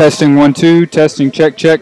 Testing 1 2. Testing check check.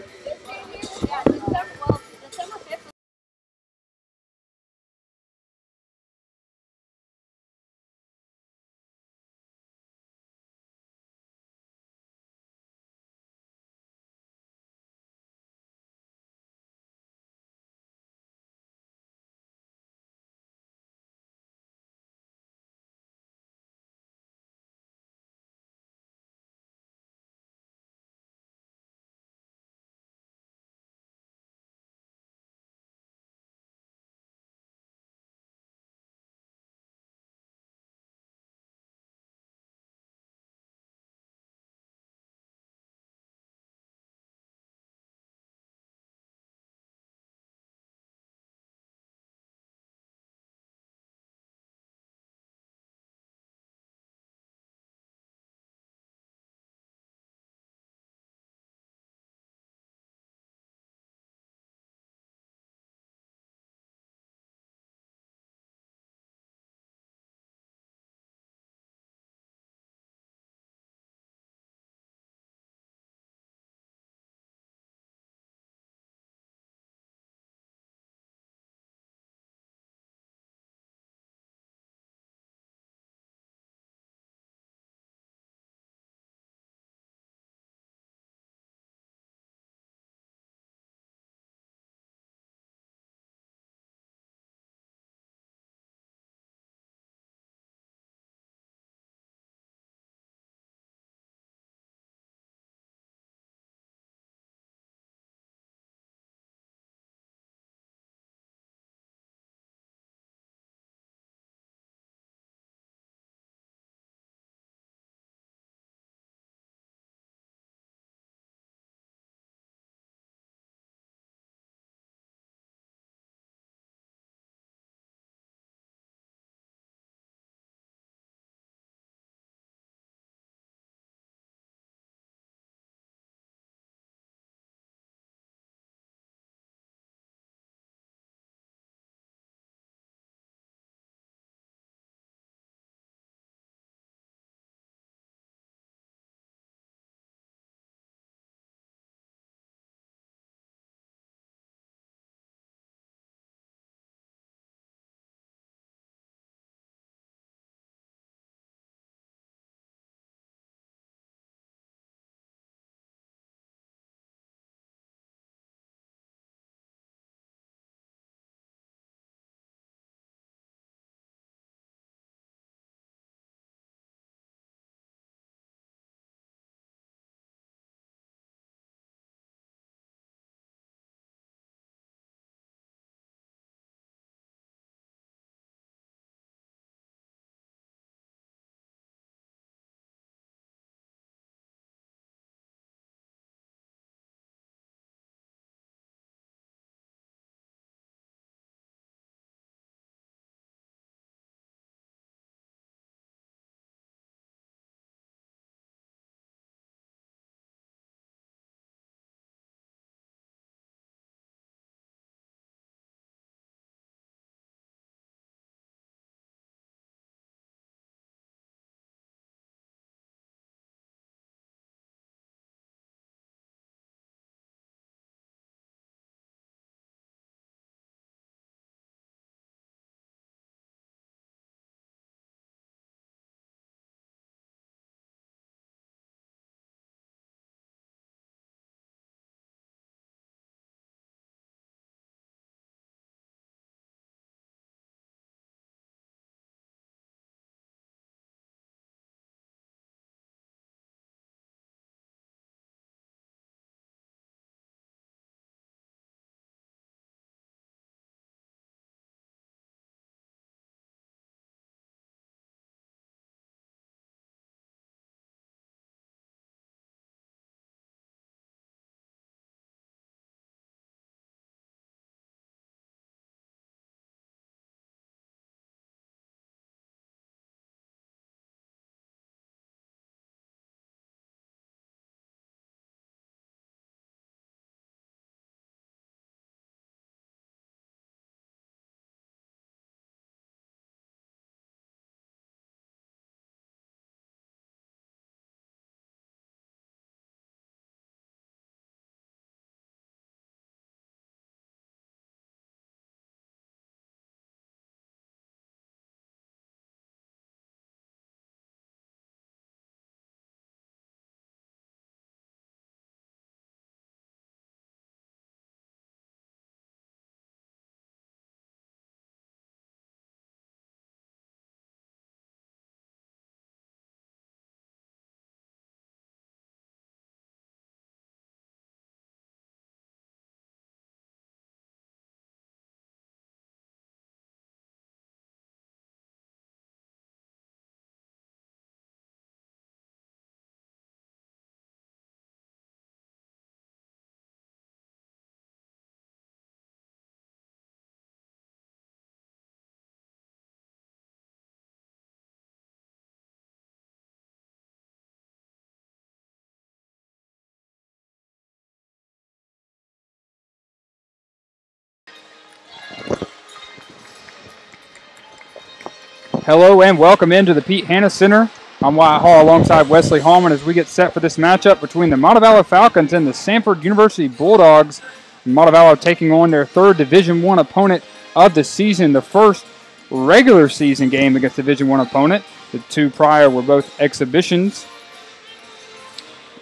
Hello and welcome into the Pete Hanna Center. I'm Wyatt Hall alongside Wesley Hallman as we get set for this matchup between the Montevallo Falcons and the Samford University Bulldogs. Montevallo taking on their third Division I opponent of the season, the first regular season game against Division I opponent. The two prior were both exhibitions.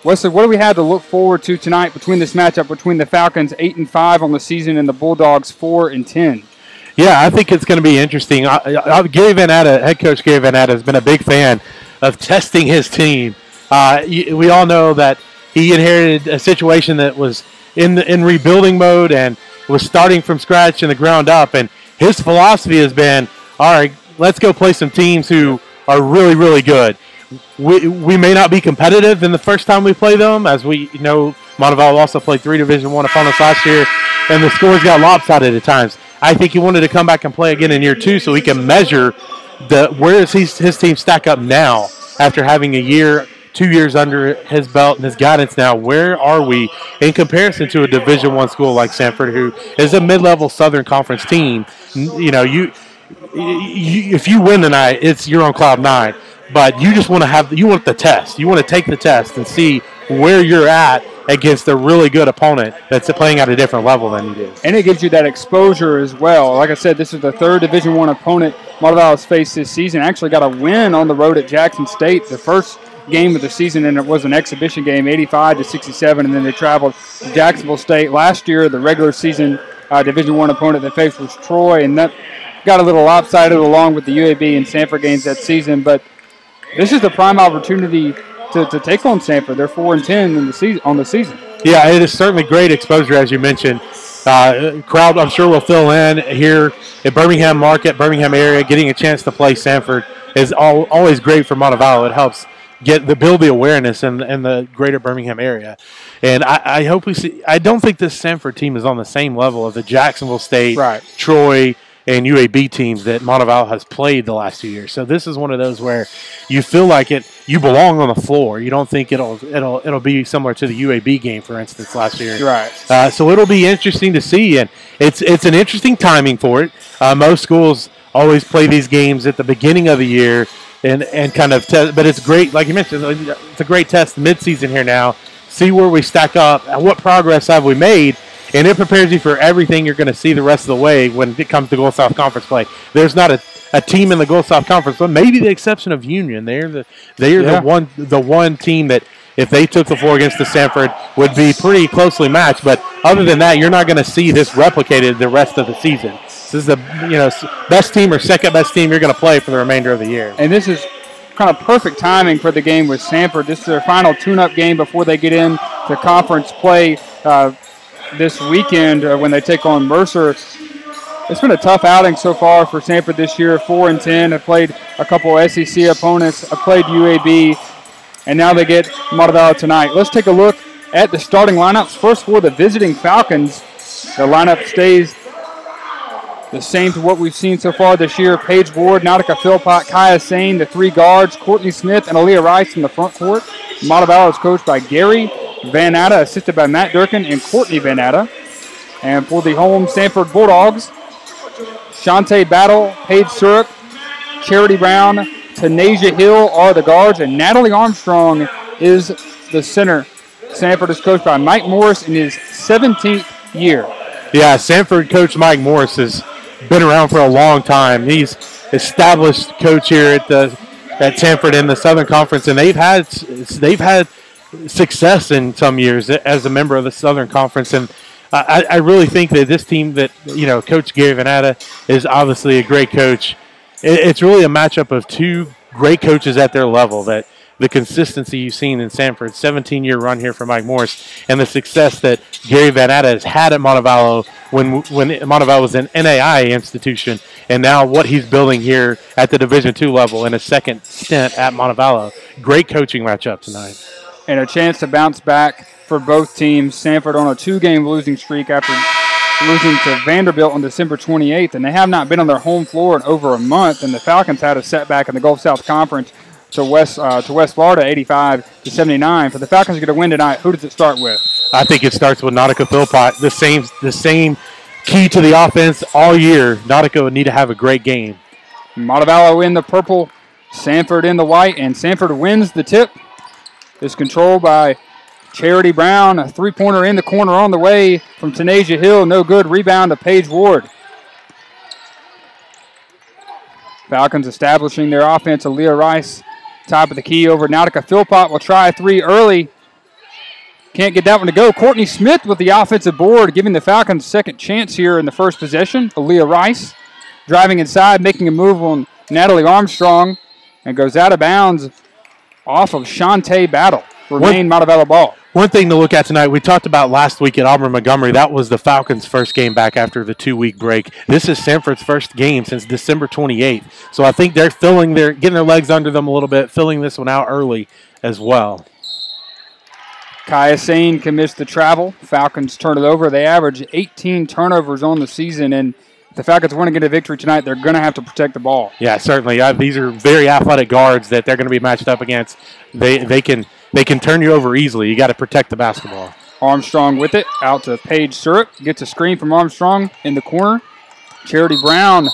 Wesley, what do we have to look forward to tonight between this matchup between the Falcons 8-5 on the season and the Bulldogs 4-10? Yeah, I think it's going to be interesting. Gary Van Atta, head coach Gary Van Atta, has been a big fan of testing his team. We all know that he inherited a situation that was in rebuilding mode and was starting from scratch and the ground up. And his philosophy has been, all right, let's go play some teams who are really, really good. We may not be competitive in the first time we play them, as we know Montevallo also played 3 Division I opponents last year, and the scores got lopsided at times. I think he wanted to come back and play again in year 2 so he can measure where does his team stack up now after having a year, 2 years under his belt and his guidance now. Where are we in comparison to a Division I school like Samford, who is a mid-level Southern Conference team? You know, if you win tonight, you're on cloud 9. But you just want the test. You want to take the test and see where you're at against a really good opponent that's playing at a different level than you do. And it gives you that exposure as well. Like I said, this is the third Division I opponent Montevallo's faced this season. Actually got a win on the road at Jackson State, the first game of the season, and it was an exhibition game, 85-67, and then they traveled to Jacksonville State. Last year, the regular season Division I opponent they faced was Troy, and that got a little lopsided along with the UAB and Samford games that season. But this is the prime opportunity to take on Samford. They're 4-10 on the season. Yeah, it is certainly great exposure, as you mentioned. Crowd, I'm sure, will fill in here at Birmingham Market, Birmingham area. Getting a chance to play Samford is always great for Montevallo. It helps build the awareness in the greater Birmingham area. And I hope we see. I don't think this Samford team is on the same level of the Jacksonville State, right, Troy, and UAB teams that Montevallo has played the last 2 years. So this is one of those where you feel like you belong on the floor. You don't think it'll be similar to the UAB game, for instance, last year. Right. So it'll be interesting to see, and it's an interesting timing for it. Most schools always play these games at the beginning of the year and kind of test, but it's great, like you mentioned, it's a great test mid-season here now. See where we stack up, what progress have we made. And it prepares you for everything you're going to see the rest of the way when it comes to Gulf South Conference play. There's not a team in the Gulf South Conference, but maybe the exception of Union. They're the one team that if they took the floor against the Samford would be pretty closely matched. But other than that, you're not going to see this replicated the rest of the season. This is the best team or second best team you're going to play for the remainder of the year. And this is kind of perfect timing for the game with Samford. This is their final tune-up game before they get into conference play this weekend when they take on Mercer. It's been a tough outing so far for Samford this year, 4-10. Have played a couple SEC opponents, have played UAB, and now they get Montevallo tonight. Let's take a look at the starting lineups. First for the visiting Falcons, the lineup stays the same to what we've seen so far this year. Paige Ward, Nautica Philpott, Kaya Sane, the 3 guards, Courtney Smith and Aaliyah Rice in the front court. Montevallo is coached by Gary Van Atta, assisted by Matt Durkin and Courtney Van Atta. And for the home Samford Bulldogs, Shantae Battle, Paige Surik, Charity Brown, Tanasia Hill are the guards, and Natalie Armstrong is the center. Samford is coached by Mike Morris in his 17th year. Yeah, Samford coach Mike Morris has been around for a long time. He's established coach here at Samford in the Southern Conference, and they've had success in some years as a member of the Southern Conference. And I really think that this team that, Coach Gary Van Atta is obviously a great coach. It's really a matchup of 2 great coaches at their level, that the consistency you've seen in Samford's 17-year run here for Mike Morris and the success that Gary Van Atta has had at Montevallo when Montevallo was an NAIA institution, and now what he's building here at the Division II level in a second stint at Montevallo. Great coaching matchup tonight. And a chance to bounce back for both teams. Samford on a 2-game losing streak after losing to Vanderbilt on December 28th, and they have not been on their home floor in over a month. And the Falcons had a setback in the Gulf South Conference to West Florida, 85-79. For the Falcons to get a win tonight, who does it start with? I think it starts with Nautica Philpott. The same key to the offense all year. Nautica would need to have a great game. Montevallo in the purple, Samford in the white, and Samford wins the tip. It's controlled by Charity Brown. A three-pointer in the corner on the way from Tanasia Hill. No good. Rebound to Paige Ward. Falcons establishing their offense. Aaliyah Rice, top of the key over Nautica Philpott will try a three early. Can't get that one to go. Courtney Smith with the offensive board, giving the Falcons second chance here in the first possession. Aaliyah Rice driving inside, making a move on Natalie Armstrong, and goes out of bounds off of Shantae Battle. Remain Montevallo ball. One thing to look at tonight, we talked about last week at Auburn Montgomery. That was the Falcons' first game back after the 2-week break. This is Samford's first game since December 28th. So I think they're getting their legs under them a little bit, filling this one out early as well. Kaya Sane commits the travel. Falcons turn it over. They average 18 turnovers on the season, and if the Falcons want to get a victory tonight, they're going to have to protect the ball. Yeah, certainly. These are very athletic guards that they're going to be matched up against. They can turn you over easily. You got to protect the basketball. Armstrong with it, out to Paige Syrup. Gets a screen from Armstrong in the corner. Charity Brown.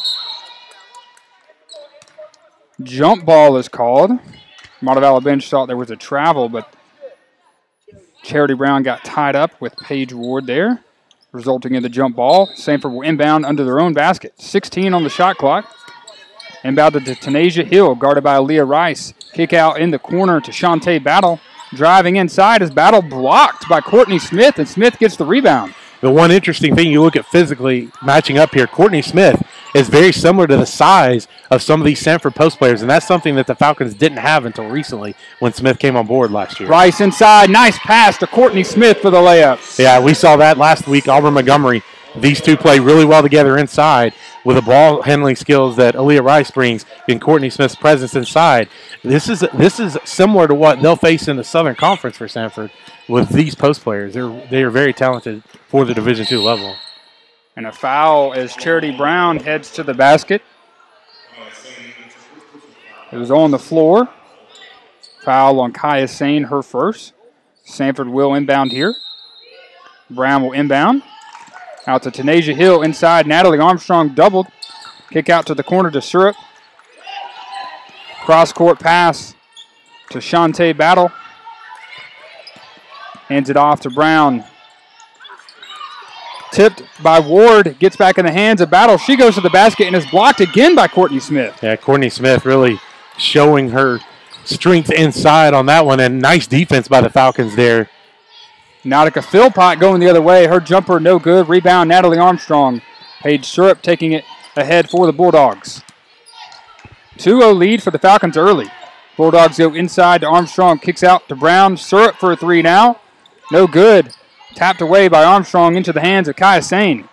Jump ball is called. Montevallo bench thought there was a travel, but Charity Brown got tied up with Paige Ward there, resulting in the jump ball. Samford will inbound under their own basket. 16 on the shot clock. Inbounded to Tanasia Hill, guarded by Aaliyah Rice. Kick out in the corner to Shantae Battle. Driving inside is Battle blocked by Courtney Smith, and Smith gets the rebound. The one interesting thing you look at physically matching up here, Courtney Smith is very similar to the size of some of these Samford post players, and that's something that the Falcons didn't have until recently when Smith came on board last year. Rice inside, nice pass to Courtney Smith for the layup. Yeah, we saw that last week, Auburn Montgomery. These two play really well together inside with the ball handling skills that Aaliyah Rice brings in Courtney Smith's presence inside. This is similar to what they'll face in the Southern Conference for Samford with these post players. They are very talented for the Division II level. And a foul as Charity Brown heads to the basket. It was on the floor. Foul on Kaya Sane, her first. Samford will inbound here. Brown will inbound. Out to Tanasia Hill inside. Natalie Armstrong doubled. Kick out to the corner to Syrup. Cross-court pass to Shantae Battle. Hands it off to Brown. Tipped by Ward. Gets back in the hands of Battle. She goes to the basket and is blocked again by Courtney Smith. Yeah, Courtney Smith really showing her strength inside on that one. And nice defense by the Falcons there. Nautica Philpott going the other way. Her jumper no good. Rebound Natalie Armstrong. Paige Syrup taking it ahead for the Bulldogs. 2-0 lead for the Falcons early. Bulldogs go inside to Armstrong. Kicks out to Brown. Syrup for a three now. No good. Tapped away by Armstrong into the hands of Kaya Sane.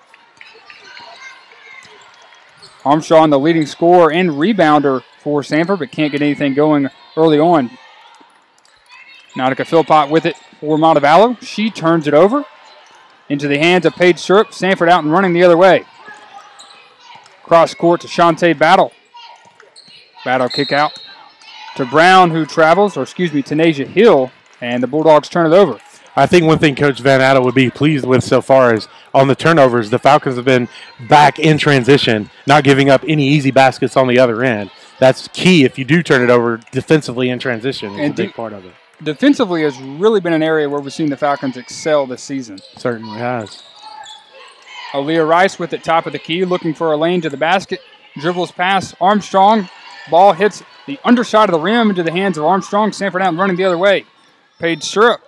Armstrong the leading scorer and rebounder for Samford, but can't get anything going early on. Nautica Philpott with it for Montevallo. She turns it over into the hands of Paige Syrup. Samford out and running the other way. Cross court to Shantae Battle. Battle kick out to Brown, who travels, Tanasia Hill, and the Bulldogs turn it over. I think one thing Coach Van Adel would be pleased with so far is on the turnovers, the Falcons have been back in transition, not giving up any easy baskets on the other end. That's key if you do turn it over defensively in transition. It's a big part of it. Defensively has really been an area where we've seen the Falcons excel this season. Certainly has. Aaliyah Rice with it top of the key, looking for a lane to the basket. Dribbles past Armstrong. Ball hits the underside of the rim into the hands of Armstrong. Samford out and running the other way. Paige Syrup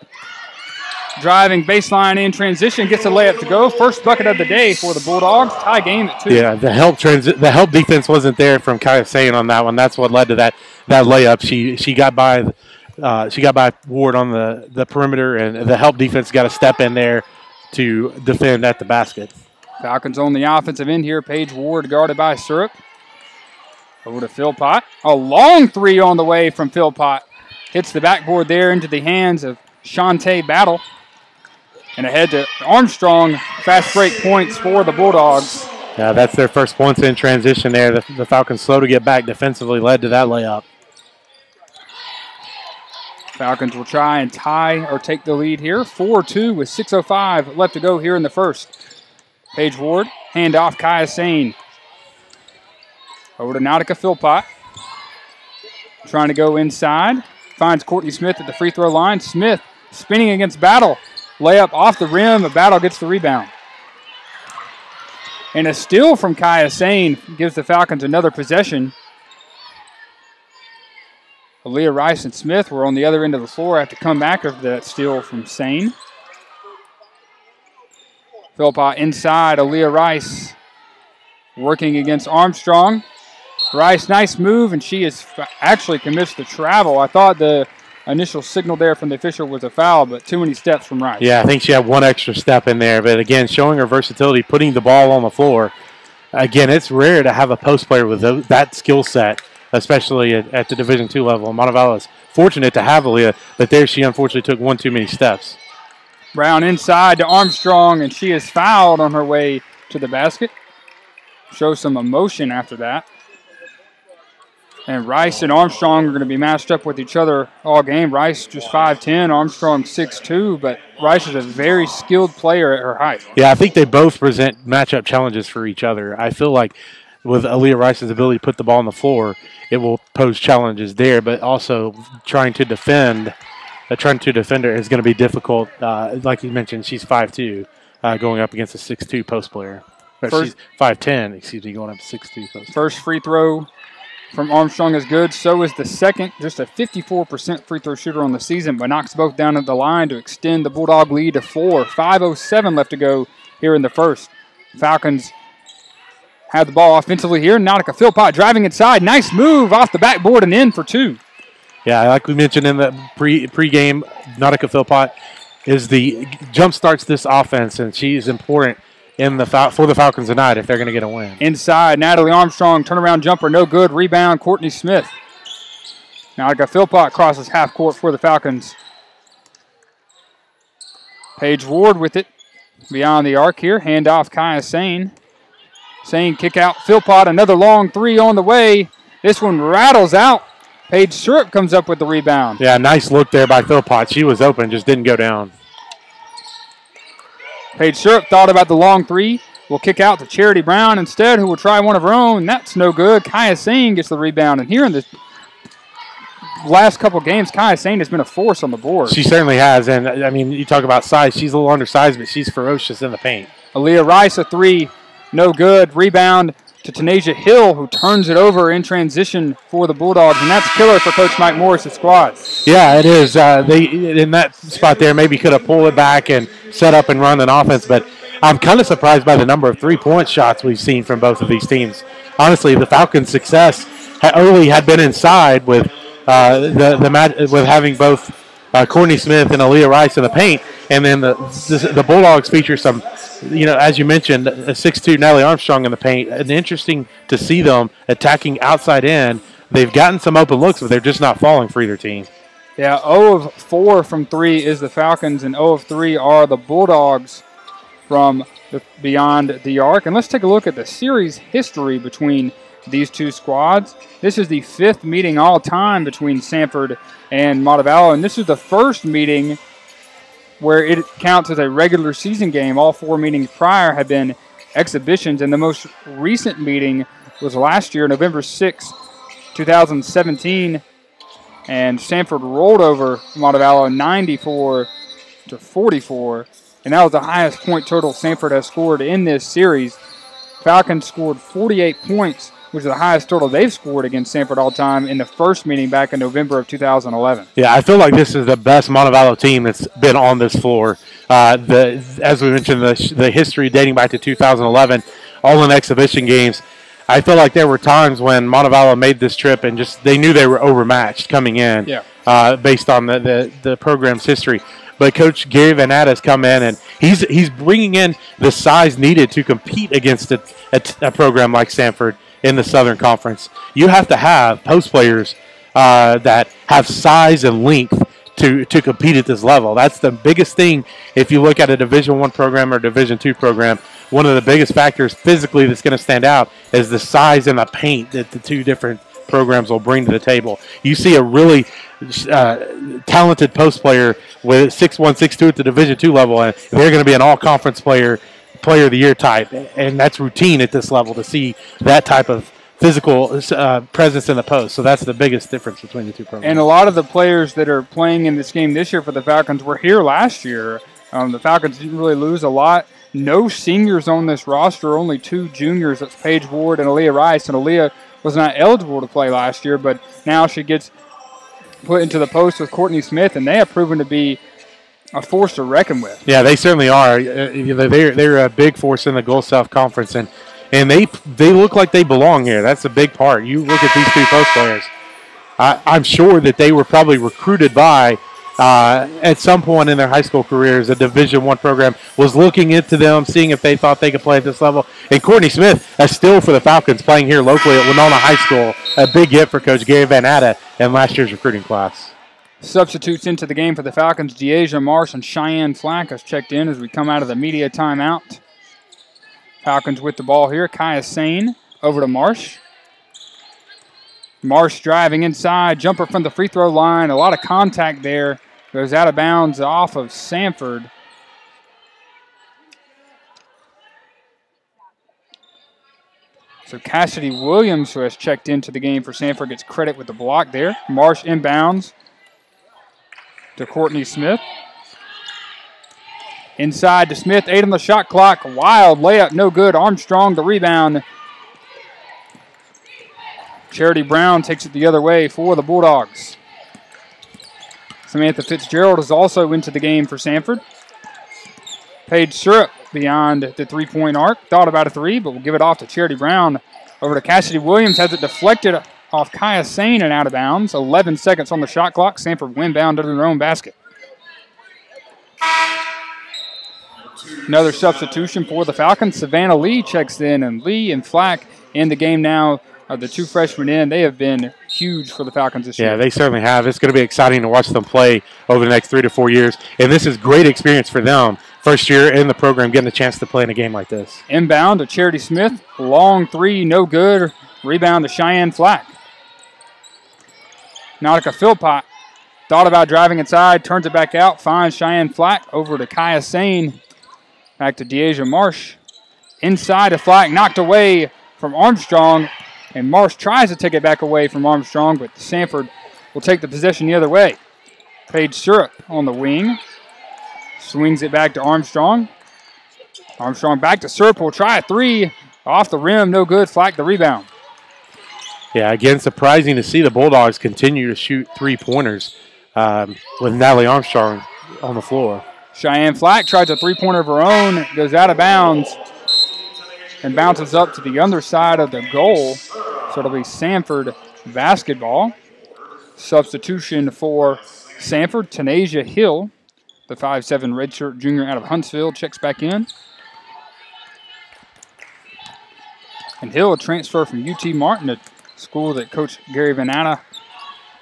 driving baseline in transition, gets a layup to go. First bucket of the day for the Bulldogs. Tie game at 2. Yeah, the help defense wasn't there from Kaya Sane on that one. That's what led to that layup. She got by Ward on the perimeter, and the help defense got to step in there to defend at the basket. Falcons on the offensive end here. Paige Ward guarded by Syrup. Over to Philpott. A long three on the way from Philpott. Hits the backboard there into the hands of Shantae Battle. And ahead to Armstrong. Fast break points for the Bulldogs. Yeah, that's their first points in transition there. The Falcons slow to get back defensively led to that layup. Falcons will try and tie or take the lead here. 4-2 with 6:05 left to go here in the first. Paige Ward, hand off Kaya Sane. Over to Nautica Philpott. Trying to go inside. Finds Courtney Smith at the free throw line. Smith spinning against Battle. Layup off the rim, but Battle gets the rebound. And a steal from Kaya Sane gives the Falcons another possession. Aaliyah Rice and Smith were on the other end of the floor after come back of that steal from Sane. Philpott inside, Aaliyah Rice working against Armstrong. Rice, nice move, and she is actually commits to travel. I thought the initial signal there from the official was a foul, but too many steps from Rice. Yeah, I think she had one extra step in there. But, again, showing her versatility, putting the ball on the floor. Again, it's rare to have a post player with that skill set, especially at the Division II level. Montevallo is fortunate to have Aaliyah, but there she unfortunately took one too many steps. Brown inside to Armstrong, and she is fouled on her way to the basket. Shows some emotion after that. And Rice and Armstrong are going to be matched up with each other all game. Rice just 5'10", Armstrong 6'2", but Rice is a very skilled player at her height. Yeah, I think they both present matchup challenges for each other. I feel like with Aaliyah Rice's ability to put the ball on the floor, it will pose challenges there, but also trying to defend her is going to be difficult. Like you mentioned, she's 5'2", going up against a 6'2" post player. She's 5'10", going up 6'2" post. First free throw from Armstrong is good. So is the second. Just a 54% free throw shooter on the season, but knocks both down at the line to extend the Bulldog lead to 4. 5:07 left to go here in the first. Falcons have the ball offensively here. Nautica Philpott driving inside. Nice move off the backboard and in for 2. Yeah, like we mentioned in the pregame, Nautica Philpott is the jump starts this offense, and she's important for the Falcons tonight if they're going to get a win. Inside, Natalie Armstrong, turnaround jumper, no good. Rebound, Courtney Smith. Nautica Philpott crosses half court for the Falcons. Paige Ward with it beyond the arc here. Handoff, Kaya Sane. Sane kick out, Philpott, another long three on the way. This one rattles out. Paige Sherp comes up with the rebound. Yeah, nice look there by Philpott. She was open, just didn't go down. Paige Sherp thought about the long three. Will kick out to Charity Brown instead, who will try one of her own. That's no good. Kaya Sane gets the rebound. And here in the last couple of games, Kaya Sane has been a force on the board. She certainly has. And, I mean, you talk about size. She's a little undersized, but she's ferocious in the paint. Aaliyah Rice, a three. No good. Rebound to Tanasia Hill, who turns it over in transition for the Bulldogs. And that's killer for Coach Mike Morris' squad. Yeah, it is. They in that spot there maybe could have pulled it back and set up and run an offense, but I'm kind of surprised by the number of three-point shots we've seen from both of these teams. Honestly, the Falcons' success early had been inside with with having both Courtney Smith and Aaliyah Rice in the paint, and then the Bulldogs feature some, as you mentioned, a 6'2" Natalie Armstrong in the paint. And interesting to see them attacking outside in. They've gotten some open looks, but they're just not falling for either team. Yeah, 0 of 4 from 3 is the Falcons, and 0 of 3 are the Bulldogs from beyond the arc. And let's take a look at the series history between these two squads. This is the 5th meeting all time between Samford and Montevallo, and this is the first meeting where it counts as a regular season game. All 4 meetings prior have been exhibitions, and the most recent meeting was last year, November 6, 2017, and Samford rolled over Montevallo 94-44, and that was the highest point total Samford has scored in this series. Falcons scored 48 points, which is the highest total they've scored against Samford all time in the first meeting back in November of 2011. Yeah, I feel like this is the best Montevallo team that's been on this floor. As we mentioned, the history dating back to 2011, all in exhibition games. I feel like there were times when Montevallo made this trip and just they knew they were overmatched coming in, based on the program's history. But Coach Gary Van Atta has come in, and he's bringing in the size needed to compete against a program like Samford in the Southern Conference. You have to have post players that have size and length to compete at this level. That's the biggest thing. If you look at a Division I program or Division II program, one of the biggest factors physically that's going to stand out is the size and the paint that the two different programs will bring to the table. You see a really talented post player with 6'1", 6'2" at the Division II level, and they're going to be an all-conference player of the year type, and that's routine at this level to see that type of physical presence in the post. So that's the biggest difference between the two programs. And a lot of the players that are playing in this game this year for the Falcons were here last year. The Falcons didn't really lose a lot. No seniors on this roster, only 2 juniors. That's Paige Ward and Aaliyah Rice. And Aaliyah was not eligible to play last year, but now she gets put into the post with Courtney Smith, and they have proven to be a force to reckon with. Yeah, they certainly are. They're a big force in the Gulf South Conference, and they look like they belong here. That's a big part. You look at these 2 post players. I'm sure that they were probably recruited by, at some point in their high school careers, a Division I program was looking into them, seeing if they thought they could play at this level. And Courtney Smith, still for the Falcons, playing here locally at Winona High School, a big hit for Coach Gary Van Atta in last year's recruiting class. Substitutes into the game for the Falcons, Deasia Marsh and Cheyenne Flack has checked in as we come out of the media timeout. Falcons with the ball here. Kaya Sane over to Marsh. Marsh driving inside, jumper from the free throw line. A lot of contact there. Goes out of bounds off of Samford. So Cassidy Williams, who has checked into the game for Samford, gets credit with the block there. Marsh inbounds to Courtney Smith. Inside to Smith, 8 on the shot clock. Wild layup, no good. Armstrong the rebound. Charity Brown takes it the other way for the Bulldogs. Samantha Fitzgerald is also into the game for Samford. Paige Syrup beyond the three-point arc. Thought about a 3, but we'll give it off to Charity Brown. Over to Cassidy Williams, has it deflected off Kaya Sane and out of bounds. 11 seconds on the shot clock. Samford inbound under their own basket. Another substitution for the Falcons. Savannah Lee checks in, and Lee and Flack in the game now. The 2 freshmen in, they have been huge for the Falcons this year. Yeah, they certainly have. It's going to be exciting to watch them play over the next 3 to 4 years, and this is great experience for them. First year in the program, getting a chance to play in a game like this. Inbound to Charity Smith. Long 3, no good. Rebound to Cheyenne Flack. Nautica Philpott thought about driving inside, turns it back out, finds Cheyenne Flack over to Kaya Sane. Back to Deasia Marsh. Inside to Flack, knocked away from Armstrong. And Marsh tries to take it back away from Armstrong, but Samford will take the possession the other way. Paige Syrup on the wing. Swings it back to Armstrong. Armstrong back to Syrup. Will try a 3. Off the rim, no good. Flack the rebound. Yeah, again, surprising to see the Bulldogs continue to shoot 3-pointers with Natalie Armstrong on the floor. Cheyenne Flack tries a 3-pointer of her own. Goes out of bounds. And bounces up to the underside of the goal. So it'll be Samford basketball. Substitution for Samford, Tanasia Hill, the 5'7" redshirt junior out of Huntsville, checks back in. And Hill, a transfer from UT Martin, a school that Coach Gary Van Atta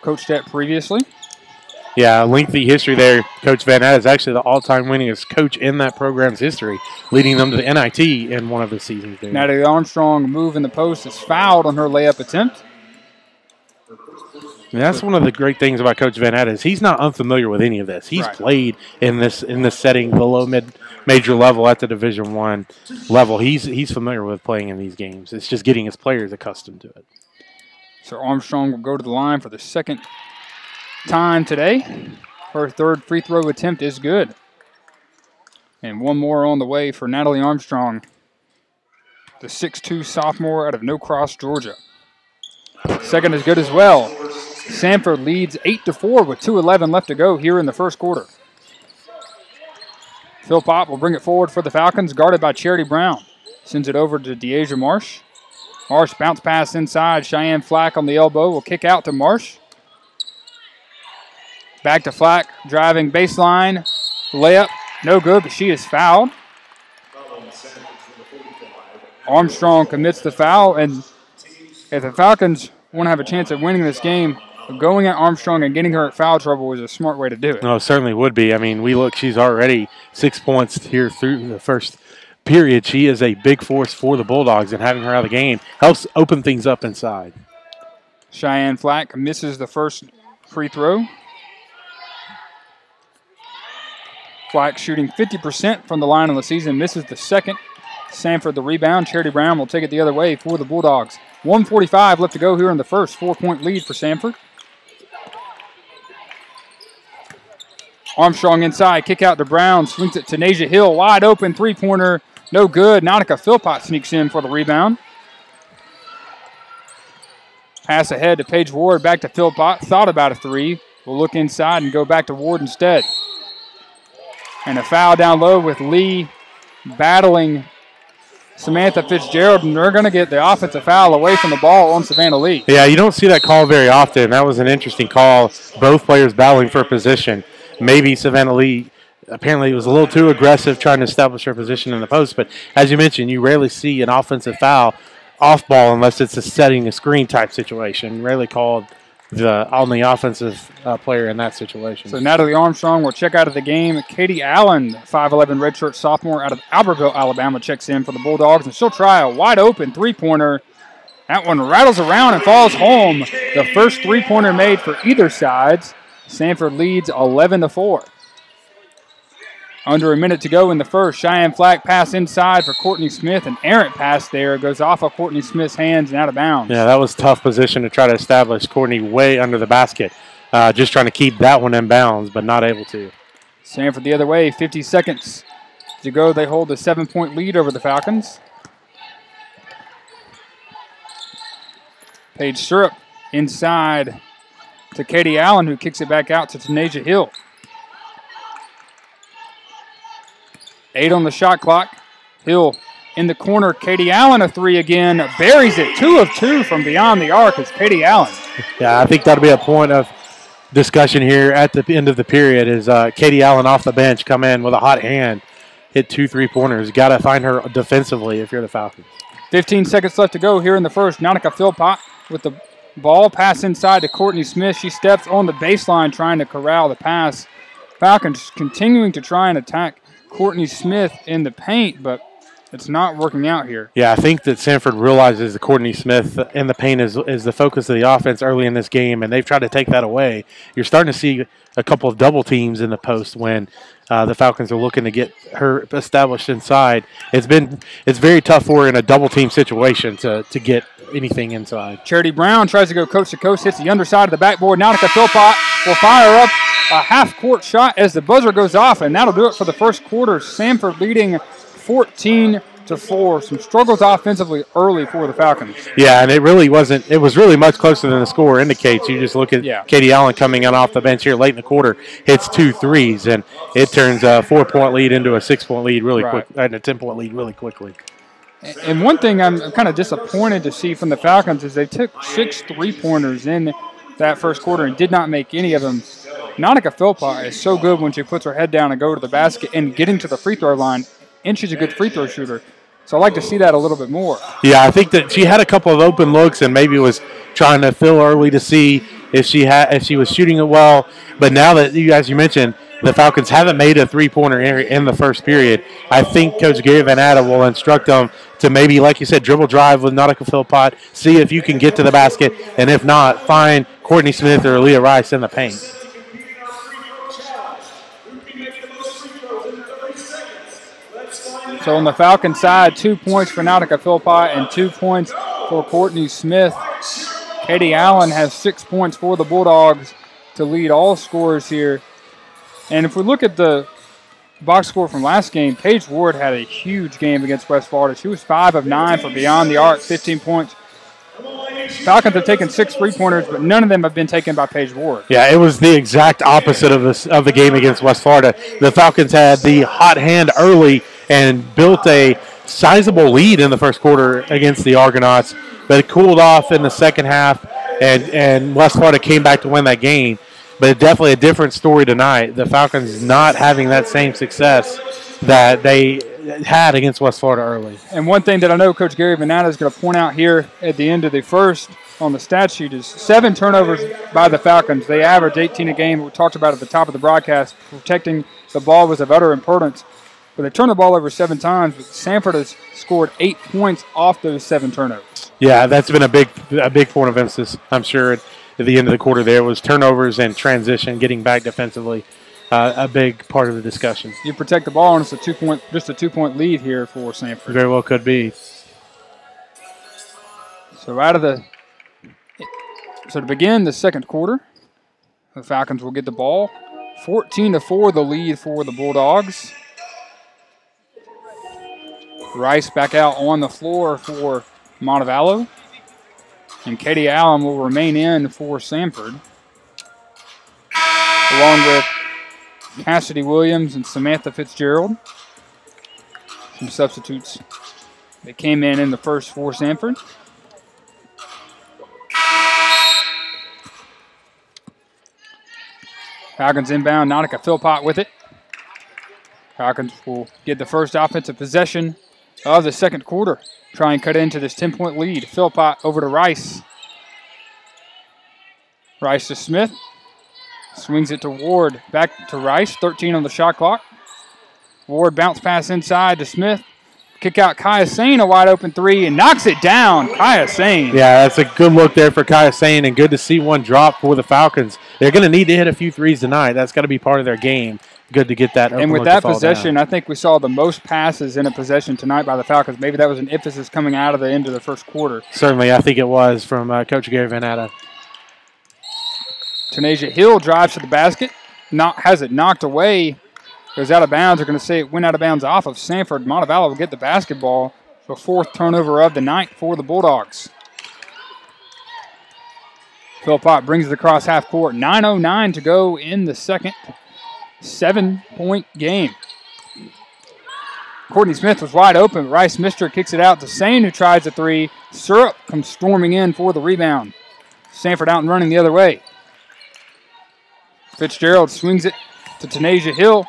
coached at previously. Yeah, lengthy history there. Coach Van Atta is actually the all-time winningest coach in that program's history, leading them to the NIT in one of the seasons. Natalie Armstrong move in the post is fouled on her layup attempt. And that's one of the great things about Coach Van Atta is he's not unfamiliar with any of this. He's played in this setting, below major level at the Division I level. He's familiar with playing in these games. It's just getting his players accustomed to it. So Armstrong will go to the line for the second time today. Her 3rd free throw attempt is good. And one more on the way for Natalie Armstrong, the 6'2" sophomore out of No Cross, Georgia. Second is good as well. Samford leads 8-4 with 2:11 left to go here in the first quarter. Philpott will bring it forward for the Falcons, guarded by Charity Brown. Sends it over to Deasia Marsh. Marsh bounce pass inside. Cheyenne Flack on the elbow will kick out to Marsh. Back to Flack, driving baseline. Layup, no good, but she is fouled. Armstrong commits the foul, and if the Falcons want to have a chance of winning this game, going at Armstrong and getting her at foul trouble is a smart way to do it. No, it certainly would be. I mean, she's already 6 points here through the first period. She is a big force for the Bulldogs, and having her out of the game helps open things up inside. Cheyenne Flack misses the first free throw. Flack shooting 50% from the line of the season, misses the second. Samford the rebound. Charity Brown will take it the other way for the Bulldogs. 1:45 left to go here in the first. 4-point lead for Samford. Armstrong inside, kick out to Brown, swings it to Nasia Hill, wide open, three-pointer, no good. Nautica Philpott sneaks in for the rebound. Pass ahead to Paige Ward, back to Philpott, thought about a three. Will look inside and go back to Ward instead. And a foul down low with Lee battling Samantha Fitzgerald, and they're going to get the offensive foul away from the ball on Savannah Lee. Yeah, you don't see that call very often. That was an interesting call. Both players battling for position. Maybe Savannah Lee apparently was a little too aggressive trying to establish her position in the post, but as you mentioned, you rarely see an offensive foul off ball unless it's a setting a screen type situation. Rarely called on the offensive player in that situation. So Natalie Armstrong will check out of the game. Katie Allen, 5'11" redshirt sophomore out of Albertville, Alabama, checks in for the Bulldogs, and she'll try a wide open three-pointer. That one rattles around and falls home. The first three-pointer made for either sides. Samford leads 11-4. Under a minute to go in the first. Cheyenne Flack pass inside for Courtney Smith. An errant pass there. Goes off of Courtney Smith's hands and out of bounds. Yeah, that was a tough position to try to establish. Courtney way under the basket. Just trying to keep that one in bounds, but not able to. Samford the other way. 50 seconds to go. They hold a 7-point lead over the Falcons. Paige Syrup inside to Katie Allen, who kicks it back out to Tanasia Hill. 8 on the shot clock. Hill in the corner. Katie Allen a three again. Buries it. 2 of 2 from beyond the arc is Katie Allen. Yeah, I think that'll be a point of discussion here at the end of the period is Katie Allen off the bench, come in with a hot hand, hit 2 3-pointers. Got to find her defensively if you're the Falcons. 15 seconds left to go here in the first. Nautica Philpott with the ball. Pass inside to Courtney Smith. She steps on the baseline trying to corral the pass. Falcons continuing to try and attack Courtney Smith in the paint, but it's not working out here. Yeah, I think that Samford realizes that Courtney Smith in the paint is the focus of the offense early in this game, and they've tried to take that away. You're starting to see a couple of double teams in the post when the Falcons are looking to get her established inside. It's very tough for her in a double team situation to get anything inside. Charity Brown tries to go coast to coast, hits the underside of the backboard. Nautica Philpott will fire up a half-court shot as the buzzer goes off, and that'll do it for the first quarter. Samford leading 14-4. Some struggles offensively early for the Falcons. Yeah, and it was really much closer than the score indicates. You just look at Katie Allen coming in off the bench here late in the quarter, hits 2 threes, and it turns a 4-point lead into a 6-point lead really quick, and a 10-point lead really quickly. And one thing I'm kind of disappointed to see from the Falcons is they took 6 3-pointers in that first quarter and did not make any of them. Nautica Philpott is so good when she puts her head down and go to the basket and getting to the free throw line, and she's a good free throw shooter. So I'd like to see that a little bit more. Yeah, I think that she had a couple of open looks and maybe was trying to fill early to see if she was shooting it well. But now that, as you mentioned, the Falcons haven't made a three-pointer in the first period, I think Coach Gary Van Atta will instruct them to maybe, like you said, dribble drive with Nautica Philpott, see if you can get to the basket, and if not, find Courtney Smith or Leah Rice in the paint. So on the Falcon side, 2 points for Nautica Philpott and 2 points for Courtney Smith. Katie Allen has 6 points for the Bulldogs to lead all scorers here. And if we look at the box score from last game, Paige Ward had a huge game against West Florida. She was 5 of 9 for beyond the arc, 15 points. Falcons have taken 6 3-pointers, but none of them have been taken by Paige Ward. Yeah, it was the exact opposite of the game against West Florida. The Falcons had the hot hand early and built a sizable lead in the first quarter against the Argonauts, but it cooled off in the second half, and West Florida came back to win that game. But definitely a different story tonight. The Falcons not having that same success that they had against West Florida early. And one thing that I know Coach Gary Van Atta is going to point out here at the end of the first on the stat sheet is 7 turnovers by the Falcons. They average 18 a game. We talked about at the top of the broadcast. Protecting the ball was of utter importance. But they turned the ball over 7 times. But Samford has scored 8 points off those 7 turnovers. Yeah, that's been a big point of emphasis, I'm sure, at the end of the quarter there was turnovers and transition, getting back defensively. A big part of the discussion. You protect the ball, and it's just a 2-point lead here for Samford. Very well could be. So to begin the second quarter, the Falcons will get the ball. 14-4 the lead for the Bulldogs. Rice back out on the floor for Montevallo. And Katie Allen will remain in for Samford, along with Cassidy Williams and Samantha Fitzgerald. Some substitutes that came in the first for Samford. Falcons inbound, Nautica Philpott with it. Falcons will get the first offensive possession of the second quarter. Try and cut into this 10-point lead. Philpott over to Rice. Rice to Smith. Swings it to Ward. Back to Rice. 13 on the shot clock. Ward bounce pass inside to Smith. Kick out Kaya Sane, a wide open three, and knocks it down. Kaya Sane. Yeah, that's a good look there for Kaya Sane, and good to see one drop for the Falcons. They're going to need to hit a few threes tonight. That's got to be part of their game. Good to get that. And with that possession, I think we saw the most passes in a possession tonight by the Falcons. Maybe that was an emphasis coming out of the end of the first quarter. Certainly, I think it was from Coach Gary Van Atta. Tanasia Hill drives to the basket. Has it knocked away. Goes out of bounds. They're going to say it went out of bounds off of Samford. Montevallo will get the basketball. The fourth turnover of the night for the Bulldogs. Philpott brings it across half court. 9:09 to go in the second. 7-point game. Courtney Smith was wide open. Rice Mister kicks it out to Sane, who tries a three. Syrup comes storming in for the rebound. Samford out and running the other way. Fitzgerald swings it to Tanasia Hill.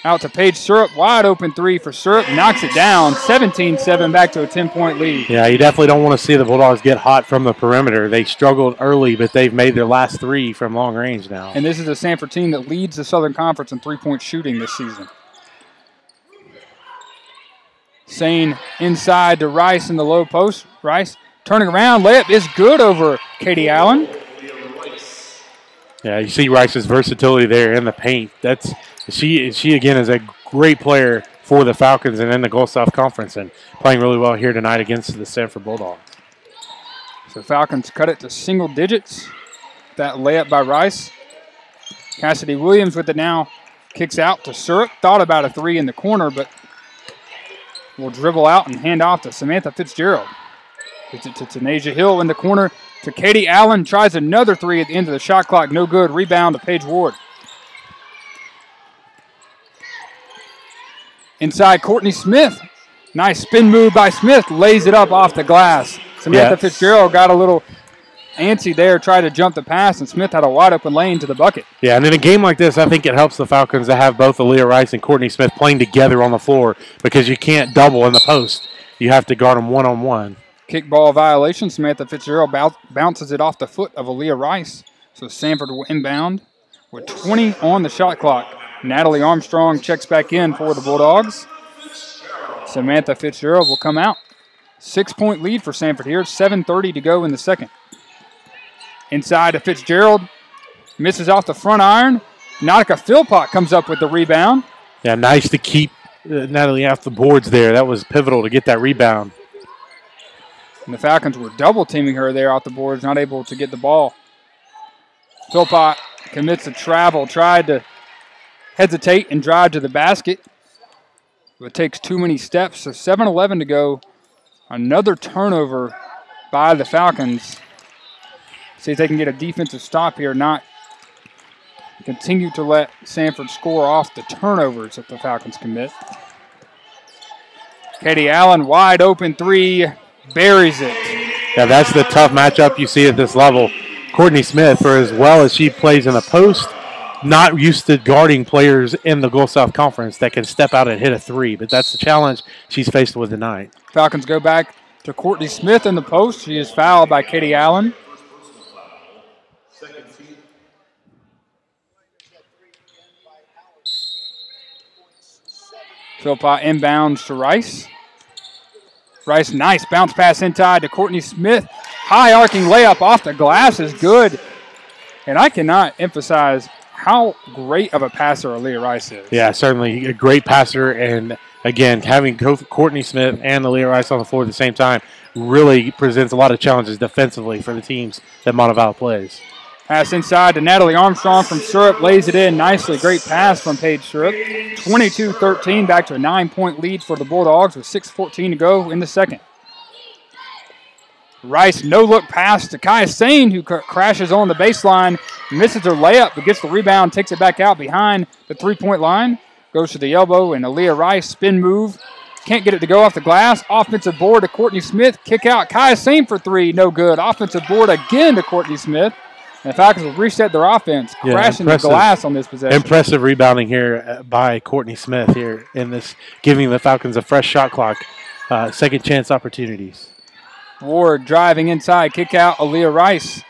Out to Paige Syrup. Wide open three for Syrup. Knocks it down. 17-7 back to a 10-point lead. Yeah, you definitely don't want to see the Bulldogs get hot from the perimeter. They struggled early, but they've made their last three from long range now. And this is a Samford team that leads the Southern Conference in three-point shooting this season. Sane inside to Rice in the low post. Rice turning around. Layup is good over Katie Allen. Yeah, you see Rice's versatility there in the paint. She again is a great player for the Falcons and in the Gulf South Conference, and playing really well here tonight against the Samford Bulldogs. So Falcons cut it to single digits. That layup by Rice. Cassidy Williams with it now. Kicks out to Syrup. Thought about a three in the corner, but will dribble out and hand off to Samantha Fitzgerald. Gets it to Tanasia Hill in the corner to Katie Allen. Tries another three at the end of the shot clock. No good. Rebound to Paige Ward. Inside, Courtney Smith. Nice spin move by Smith. Lays it up off the glass. Samantha Fitzgerald got a little antsy there, tried to jump the pass, and Smith had a wide open lane to the bucket. Yeah, and in a game like this, I think it helps the Falcons to have both Aaliyah Rice and Courtney Smith playing together on the floor, because you can't double in the post. You have to guard them one-on-one. Kickball violation. Samantha Fitzgerald bounces it off the foot of Aaliyah Rice. So Samford will inbound with 20 on the shot clock. Natalie Armstrong checks back in for the Bulldogs. Samantha Fitzgerald will come out. 6-point lead for Samford here. 7:30 to go in the second. Inside to Fitzgerald. Misses off the front iron. Nautica Philpott comes up with the rebound. Yeah, nice to keep Natalie off the boards there. That was pivotal to get that rebound. And the Falcons were double teaming her there off the boards, not able to get the ball. Philpott commits a travel, tried to hesitate and drive to the basket. It takes too many steps, so 7:11 to go. Another turnover by the Falcons. See if they can get a defensive stop here, not continue to let Samford score off the turnovers that the Falcons commit. Katie Allen, wide open three, buries it. Yeah, that's the tough matchup you see at this level. Courtney Smith, for as well as she plays in the post, not used to guarding players in the Gulf South Conference that can step out and hit a three, but that's the challenge she's faced with tonight. Falcons go back to Courtney Smith in the post. She is fouled by Katie Allen. Philpott inbounds to Rice. Rice, nice bounce pass inside to Courtney Smith. High arcing layup off the glass is good. And I cannot emphasize how great of a passer Aaliyah Rice is. Yeah, certainly a great passer, and again, having Courtney Smith and Aaliyah Rice on the floor at the same time really presents a lot of challenges defensively for the teams that Montevallo plays. Pass inside to Natalie Armstrong from Syrup, lays it in nicely. Great pass from Paige Syrup. 22-13, back to a 9-point lead for the Bulldogs with 6:14 to go in the second. Rice, no-look pass to Kaya Sane, who crashes on the baseline, misses her layup, but gets the rebound, takes it back out behind the three-point line, goes to the elbow, and Aaliyah Rice, spin move, can't get it to go off the glass. Offensive board to Courtney Smith, kick out. Kaya Sane for three, no good. Offensive board again to Courtney Smith. And the Falcons will reset their offense, crashing the glass on this possession. Impressive rebounding here by Courtney Smith here in this, giving the Falcons a fresh shot clock, second chance opportunities. Ward driving inside, kick out, Aaliyah Rice.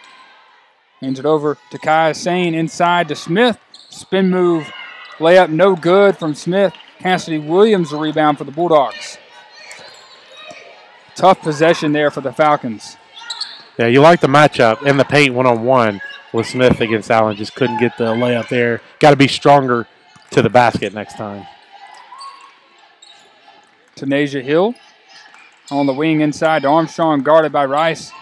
Hands it over to Kaya Sane, inside to Smith. Spin move, layup no good from Smith. Cassidy Williams the rebound for the Bulldogs. Tough possession there for the Falcons. Yeah, you like the matchup in the paint one-on-one with Smith against Allen. Just couldn't get the layup there. Got to be stronger to the basket next time. Tanasia Hill on the wing inside to Armstrong, guarded by Rice.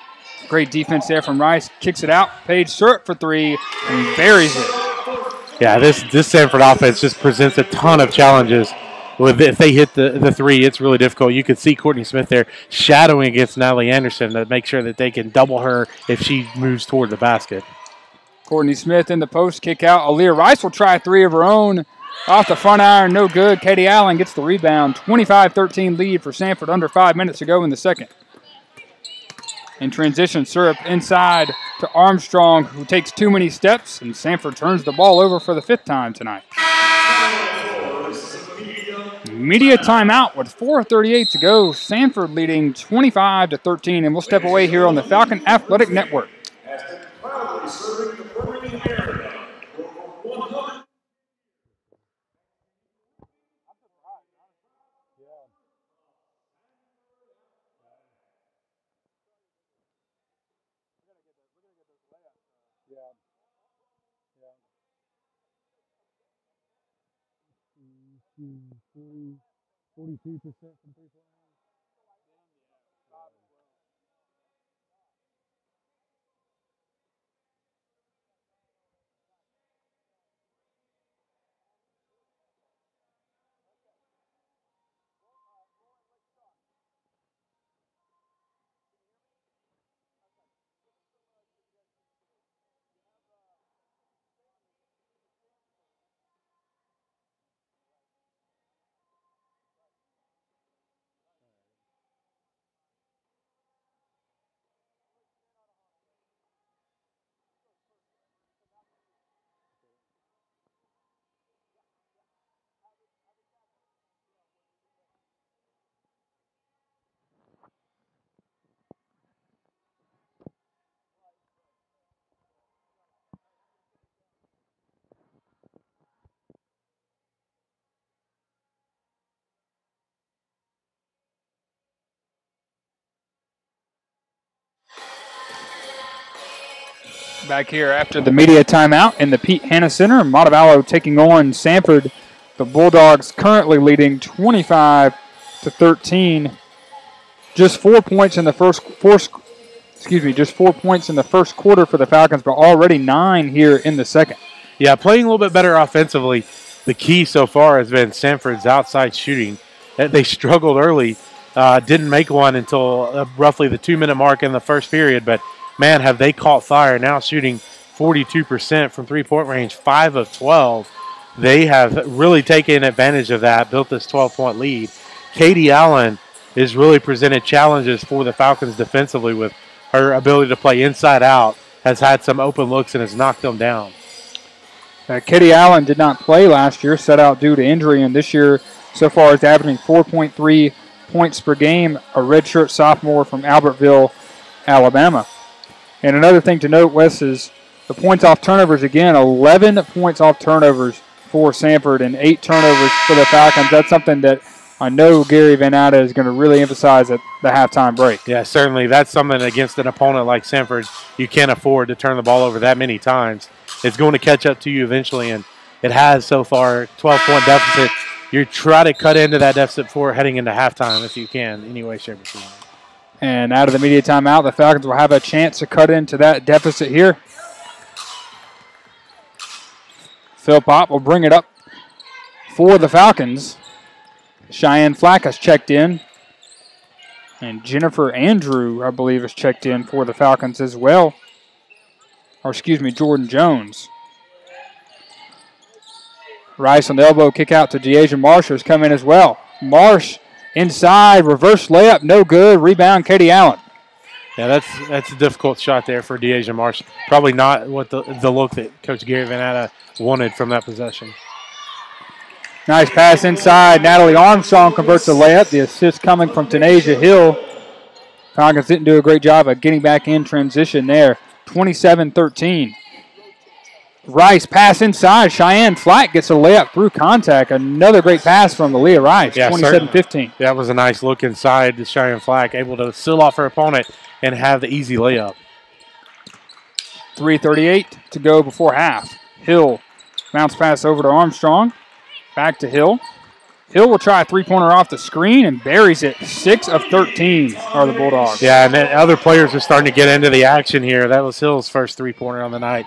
Great defense there from Rice. Kicks it out. Paige Syrup for three and buries it. Yeah, this Samford offense just presents a ton of challenges. If they hit the three, it's really difficult. You could see Courtney Smith there shadowing against Natalie Anderson to make sure that they can double her if she moves toward the basket. Courtney Smith in the post, kick out. Aaliyah Rice will try a three of her own. Off the front iron, no good. Katie Allen gets the rebound. 25-13 lead for Samford, under 5 minutes to go in the second. In transition, Syrup inside to Armstrong, who takes too many steps, and Samford turns the ball over for the 5th time tonight. Media timeout with 4:38 to go. Samford leading 25-13, and we'll step away here on the Falcon Athletic Network. shooting 42% from three-point line. Back here after the media timeout in the Pete Hanna Center. Montevallo taking on Samford. The Bulldogs currently leading 25-13. Just 4 points in the just 4 points in the first quarter for the Falcons, but already 9 here in the second. Yeah, playing a little bit better offensively. The key so far has been Samford's outside shooting. They struggled early, didn't make one until roughly the 2-minute mark in the first period, but man, have they caught fire. Now shooting 42% from three-point range, 5 of 12. They have really taken advantage of that, built this 12-point lead. Katie Allen has really presented challenges for the Falcons defensively with her ability to play inside out, has had some open looks and has knocked them down. Katie Allen did not play last year, set out due to injury, and this year so far is averaging 4.3 points per game, a redshirt sophomore from Albertville, Alabama. And another thing to note, Wes, is the points off turnovers again, 11 points off turnovers for Samford and 8 turnovers for the Falcons. That's something that I know Gary Van Atta is going to really emphasize at the halftime break. Yeah, certainly. That's something against an opponent like Samford you can't afford to turn the ball over that many times. It's going to catch up to you eventually, and it has so far. 12-point deficit you try to cut into that deficit before heading into halftime if you can, any way, shape, or form. And out of the media timeout, the Falcons will have a chance to cut into that deficit here. Philpott will bring it up for the Falcons. Cheyenne Flack has checked in. And Jennifer Andrew, I believe, has checked in for the Falcons as well. Or, excuse me, Jordan Jones. Rice on the elbow, kick out to Deasia Marsh, who's come in as well. Marsh inside, reverse layup, no good. Rebound, Katie Allen. Yeah, that's a difficult shot there for Deasia Marsh. Probably not what the look that Coach Gary Van Atta wanted from that possession. Nice pass inside. Natalie Armstrong converts the layup. The assist coming from Tanasia Hill. Falcons didn't do a great job of getting back in transition there. 27-13. Rice pass inside. Cheyenne Flack gets a layup through contact. Another great pass from Aaliyah Rice. Yeah, 27-15. That was a nice look inside to Cheyenne Flack, able to seal off her opponent and have the easy layup. 3:38 to go before half. Hill bounce pass over to Armstrong. Back to Hill. Hill will try a three-pointer off the screen and buries it. 6 of 13 are the Bulldogs. Yeah, and then other players are starting to get into the action here. That was Hill's first three-pointer on the night.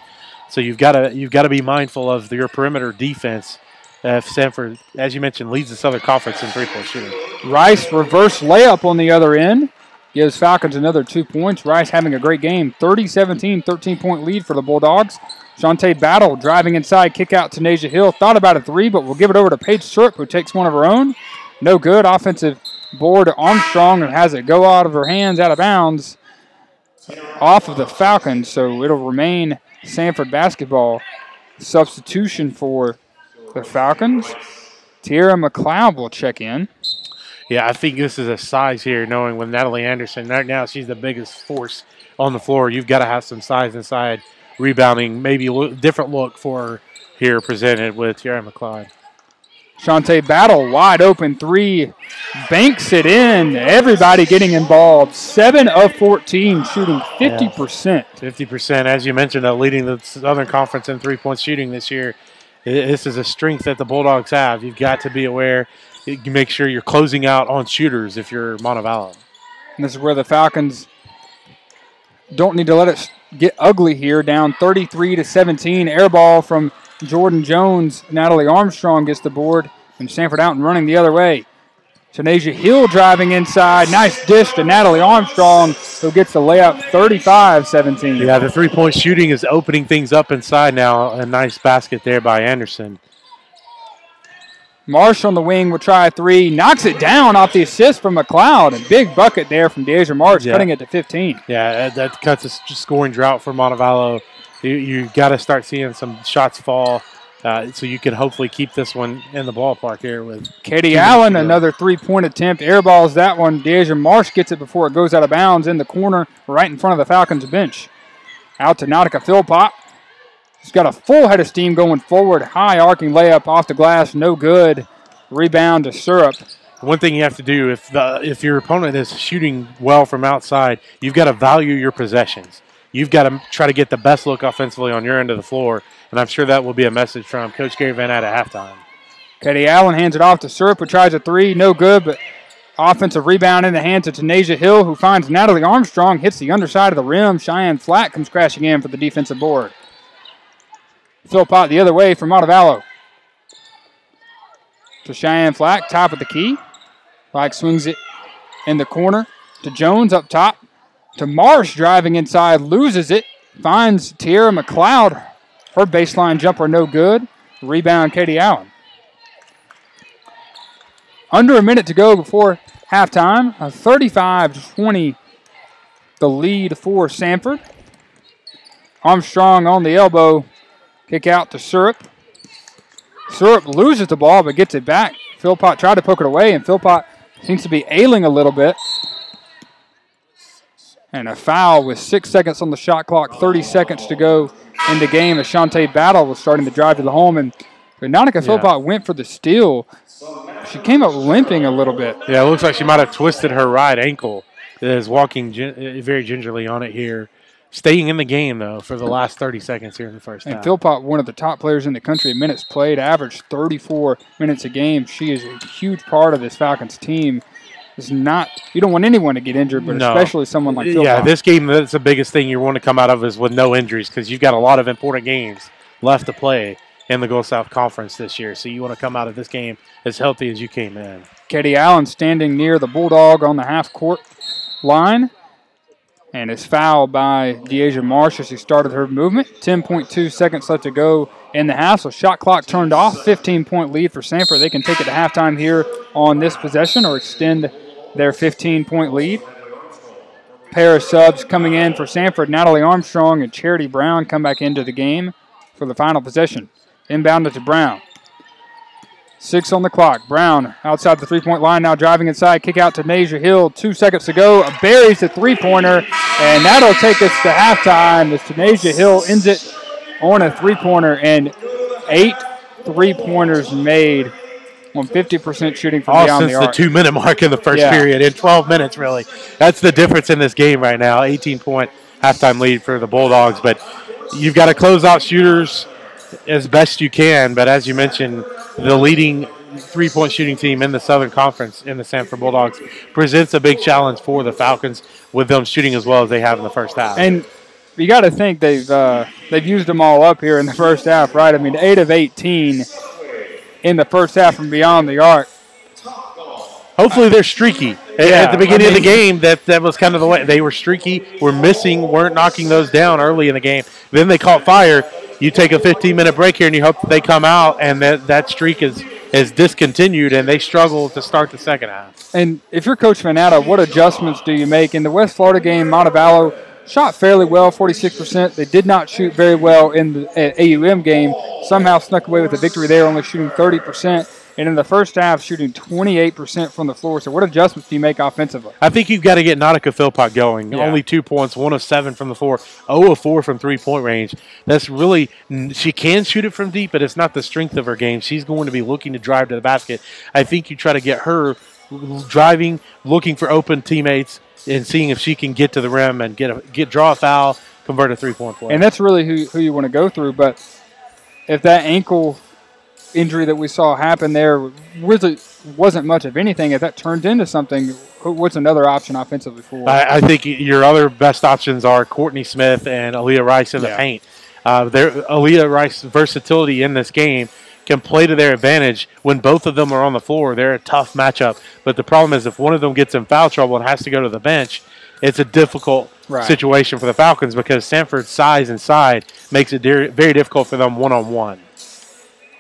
So you've got to be mindful of your perimeter defense. If Samford, as you mentioned, leads the Southern Conference in three-point shooting. Rice reverse layup on the other end. Gives Falcons another 2 points. Rice having a great game. 30-17, 13-point lead for the Bulldogs. Shantae Battle driving inside, kick out to Nasia Hill. Thought about a three, but we'll give it over to Paige Srupp, who takes one of her own. No good. Offensive board to Armstrong and has it go out of her hands, out of bounds, off of the Falcons. So it'll remain Samford basketball. Substitution for the Falcons. Tierra McLeod will check in. Yeah, I think this is a size here, knowing with Natalie Anderson. Right now, she's the biggest force on the floor. You've got to have some size inside. Rebounding, maybe a different look for her here presented with Tierra McLeod. Shantae Battle, wide open three, banks it in. Everybody getting involved. 7 of 14, shooting 50%. Yeah, 50%, as you mentioned, leading the Southern Conference in three-point shooting this year. This is a strength that the Bulldogs have. You've got to be aware. You make sure you're closing out on shooters if you're Montevallo. And this is where the Falcons don't need to let it get ugly here. Down 33-17. Air ball from Jordan Jones. Natalie Armstrong gets the board. And Samford out and running the other way. Tanasia Hill driving inside. Nice dish to Natalie Armstrong, who gets the layup. 35-17. Yeah, the three-point shooting is opening things up inside now. A nice basket there by Anderson. Marsh on the wing will try a three. Knocks it down off the assist from McLeod. A big bucket there from Deasia Marsh, cutting it to 15. Yeah, that cuts a scoring drought for Montevallo. You got to start seeing some shots fall so you can hopefully keep this one in the ballpark here. With Katie Allen, another three-point attempt. Airballs that one. Deasia Marsh gets it before it goes out of bounds in the corner right in front of the Falcons bench. Out to Nautica Philpott. He's got a full head of steam going forward. High arcing layup off the glass, no good. Rebound to Srupp. One thing you have to do, if your opponent is shooting well from outside, you've got to value your possessions. You've got to try to get the best look offensively on your end of the floor, and I'm sure that will be a message from Coach Gary Van Atta at halftime. Katie Allen hands it off to Srupp, who tries a three, no good, but offensive rebound in the hands of Tanasia Hill, who finds Natalie Armstrong, hits the underside of the rim. Cheyenne Flack comes crashing in for the defensive board. Philpott the other way from Montevallo. To Cheyenne Flack, top of the key. Flack swings it in the corner to Jones up top. To Marsh driving inside, loses it. Finds Tierra McLeod. Her baseline jumper no good. Rebound Katie Allen. Under a minute to go before halftime. 35-20 the lead for Samford. Armstrong on the elbow. Kick out to Srupp. Srupp loses the ball but gets it back. Philpott tried to poke it away, and Philpott seems to be ailing a little bit. And a foul with 6 seconds on the shot clock, 30 seconds to go in the game as Shantae Battle was starting to drive to the home. And Nautica Philpott went for the steal. She came up limping a little bit. Yeah, it looks like she might have twisted her right ankle. It is walking very gingerly on it here. staying in the game, though, for the last 30 seconds here in the first half. And Philpott, one of the top players in the country in minutes played, averaged 34 minutes a game. She is a huge part of this Falcons team. It's not, you don't want anyone to get injured, but especially someone like Philpott. Yeah, this game, that's the biggest thing you want to come out of is with no injuries, because you've got a lot of important games left to play in the Gulf South Conference this year. So you want to come out of this game as healthy as you came in. Katie Allen standing near the Bulldog on the half-court line. And is fouled by Deasia Marsh as she started her movement. 10.2 seconds left to go in the half, so shot clock turned off. 15-point lead for Samford. They can take it to halftime here on this possession or extend their 15-point lead. Pair of subs coming in for Samford. Natalie Armstrong and Charity Brown come back into the game for the final possession. Inbounded to Brown. 6 on the clock. Brown outside the three-point line, now driving inside. Kick out to Nasia Hill. 2 seconds to go. Buries the three-pointer, and that'll take us to halftime as Nasia Hill ends it on a three-pointer, and 8 three-pointers made on 50% shooting from beyond the arc. All since the 2-minute mark in the first period, in 12 minutes, really. That's the difference in this game right now. 18-point halftime lead for the Bulldogs, but you've got to close out shooters as best you can, but as you mentioned, the leading three-point shooting team in the Southern Conference in the Samford Bulldogs presents a big challenge for the Falcons with them shooting as well as they have in the first half. And you got to think they've used them all up here in the first half, right? I mean, 8 of 18 in the first half from beyond the arc. Hopefully they're streaky. At the beginning of the game, that was kind of the way. They were streaky, weren't knocking those down early in the game. Then they caught fire. You take a 15-minute break here, and you hope that they come out, and that streak is discontinued, and they struggle to start the second half. And if you're Coach Fanata, what adjustments do you make? In the West Florida game, Montevallo shot fairly well, 46%. They did not shoot very well in the AUM game. Somehow snuck away with a victory there, only shooting 30%. And in the first half, shooting 28% from the floor. So what adjustments do you make offensively? I think you've got to get Nautica Philpott going. Yeah. Only 2 points, 1 of 7 from the floor, 0 of 4 from three-point range. That's really – she can shoot it from deep, but it's not the strength of her game. She's going to be looking to drive to the basket. I think you try to get her driving, looking for open teammates, and seeing if she can get to the rim and draw a foul, convert a three-point play. And that's really who you want to go through. But if that ankle – injury that we saw happen there wasn't much of anything. If that turned into something, what's another option offensively for? I think your other best options are Courtney Smith and Aaliyah Rice in the paint. Aaliyah Rice's versatility in this game can play to their advantage when both of them are on the floor. They're a tough matchup. But the problem is if one of them gets in foul trouble and has to go to the bench, it's a difficult situation for the Falcons because Samford's size inside makes it very difficult for them one-on-one.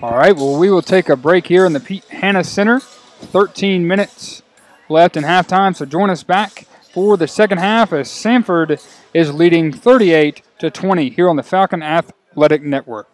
All right, well, we will take a break here in the Pete Hanna Center. 13 minutes left in halftime, so join us back for the second half as Samford is leading 38-20 here on the Falcon Athletic Network.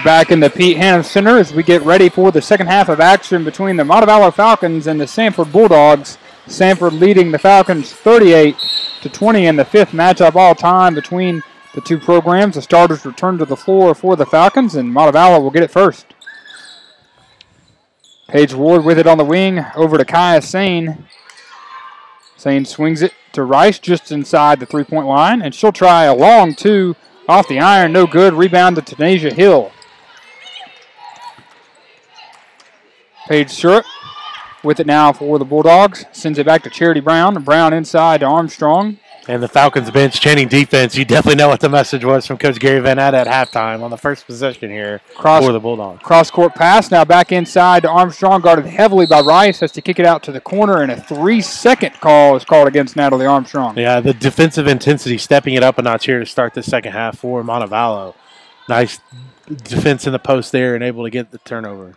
Back in the Pete Hannum Center as we get ready for the second half of action between the Montevallo Falcons and the Samford Bulldogs. Samford leading the Falcons 38-20 in the fifth matchup all time between the two programs. The starters return to the floor for the Falcons, and Montevallo will get it first. Paige Ward with it on the wing, over to Kaya Sane. Sane swings it to Rice just inside the three-point line, and she'll try a long two off the iron, no good. Rebound to Tanasia Hill. Paige Surup with it now for the Bulldogs. Sends it back to Charity Brown. Brown inside to Armstrong. And the Falcons bench chanting defense. You definitely know what the message was from Coach Gary Van Atta at halftime on the first possession here for the Bulldogs. Cross-court pass now back inside to Armstrong, guarded heavily by Rice. Has to kick it out to the corner, and a 3-second call is called against Natalie Armstrong. Yeah, the defensive intensity stepping it up a notch here to start the second half for Montevallo. Nice defense in the post there and able to get the turnover.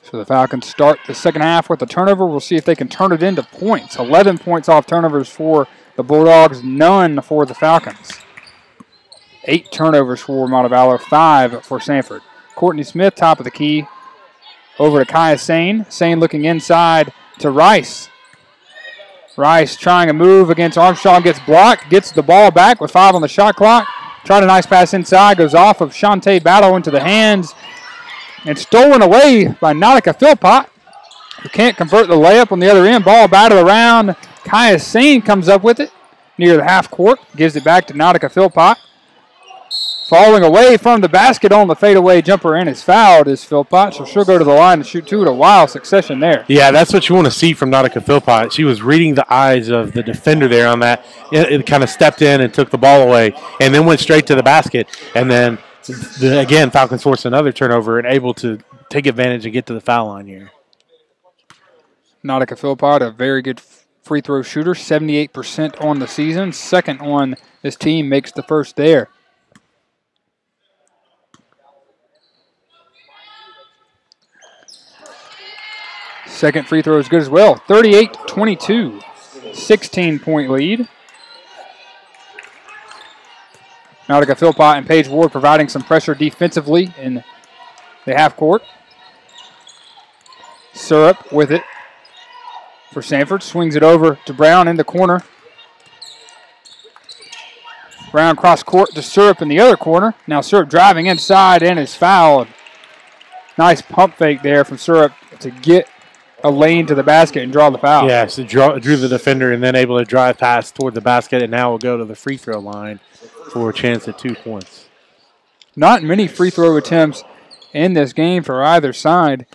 So the Falcons start the second half with a turnover. We'll see if they can turn it into points. 11 points off turnovers for the Bulldogs, none for the Falcons. 8 turnovers for Montevallo, 5 for Samford. Courtney Smith, top of the key, over to Kaya Sane. Sane looking inside to Rice. Rice trying a move against Armstrong, gets blocked, gets the ball back with 5 on the shot clock. Tried a nice pass inside, goes off of Shantae Battle into the hands, and stolen away by Nautica Philpott, who can't convert the layup on the other end. Ball batted around. Kaya Sane comes up with it near the half court. Gives it back to Nautica Philpott. Falling away from the basket on the fadeaway jumper and is fouled is Philpott. So she'll go to the line and shoot two in a wild succession there. Yeah, that's what you want to see from Nautica Philpott. She was reading the eyes of the defender there on that. It kind of stepped in and took the ball away and then went straight to the basket. And then again, Falcons forced another turnover and able to take advantage and get to the foul line here. Nautica Philpott, a very good free throw shooter, 78% on the season. Second on this team, makes the first there. Second free throw is good as well. 38-22, 16-point lead. Nautica Philpott and Paige Ward providing some pressure defensively in the half court. Surup with it for Samford. Swings it over to Brown in the corner. Brown cross court to Surup in the other corner. Now Surup driving inside and is fouled. Nice pump fake there from Surup to get a lane to the basket and draw the foul. Yeah, so drew the defender and then able to drive past toward the basket, and now will go to the free throw line for a chance at 2 points. Not many free throw attempts in this game for either side.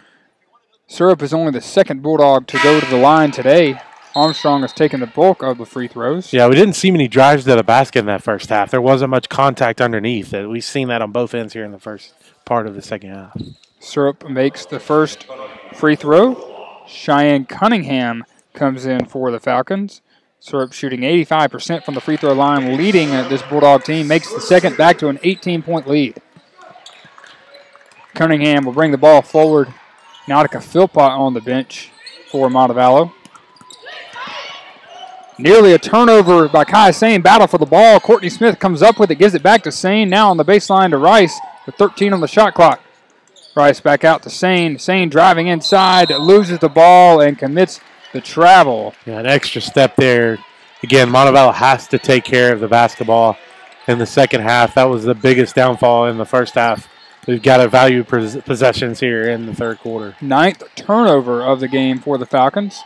Surup is only the second Bulldog to go to the line today. Armstrong has taken the bulk of the free throws. Yeah, we didn't see many drives to the basket in that first half. There wasn't much contact underneath. We've seen that on both ends here in the first part of the second half. Surup makes the first free throw. Cheyenne Cunningham comes in for the Falcons. Surup shooting 85% from the free throw line, leading this Bulldog team. Makes the second, back to an 18-point lead. Cunningham will bring the ball forward. Nautica Philpott on the bench for Montevallo. Nearly a turnover by Kaya Sane. Battle for the ball. Courtney Smith comes up with it, gives it back to Sane. Now on the baseline to Rice with 13 on the shot clock. Rice back out to Sane. Sane driving inside, loses the ball and commits the travel. Yeah, an extra step there. Again, Montevallo has to take care of the basketball in the second half. That was the biggest downfall in the first half. We've got to value possessions here in the third quarter. 9th turnover of the game for the Falcons.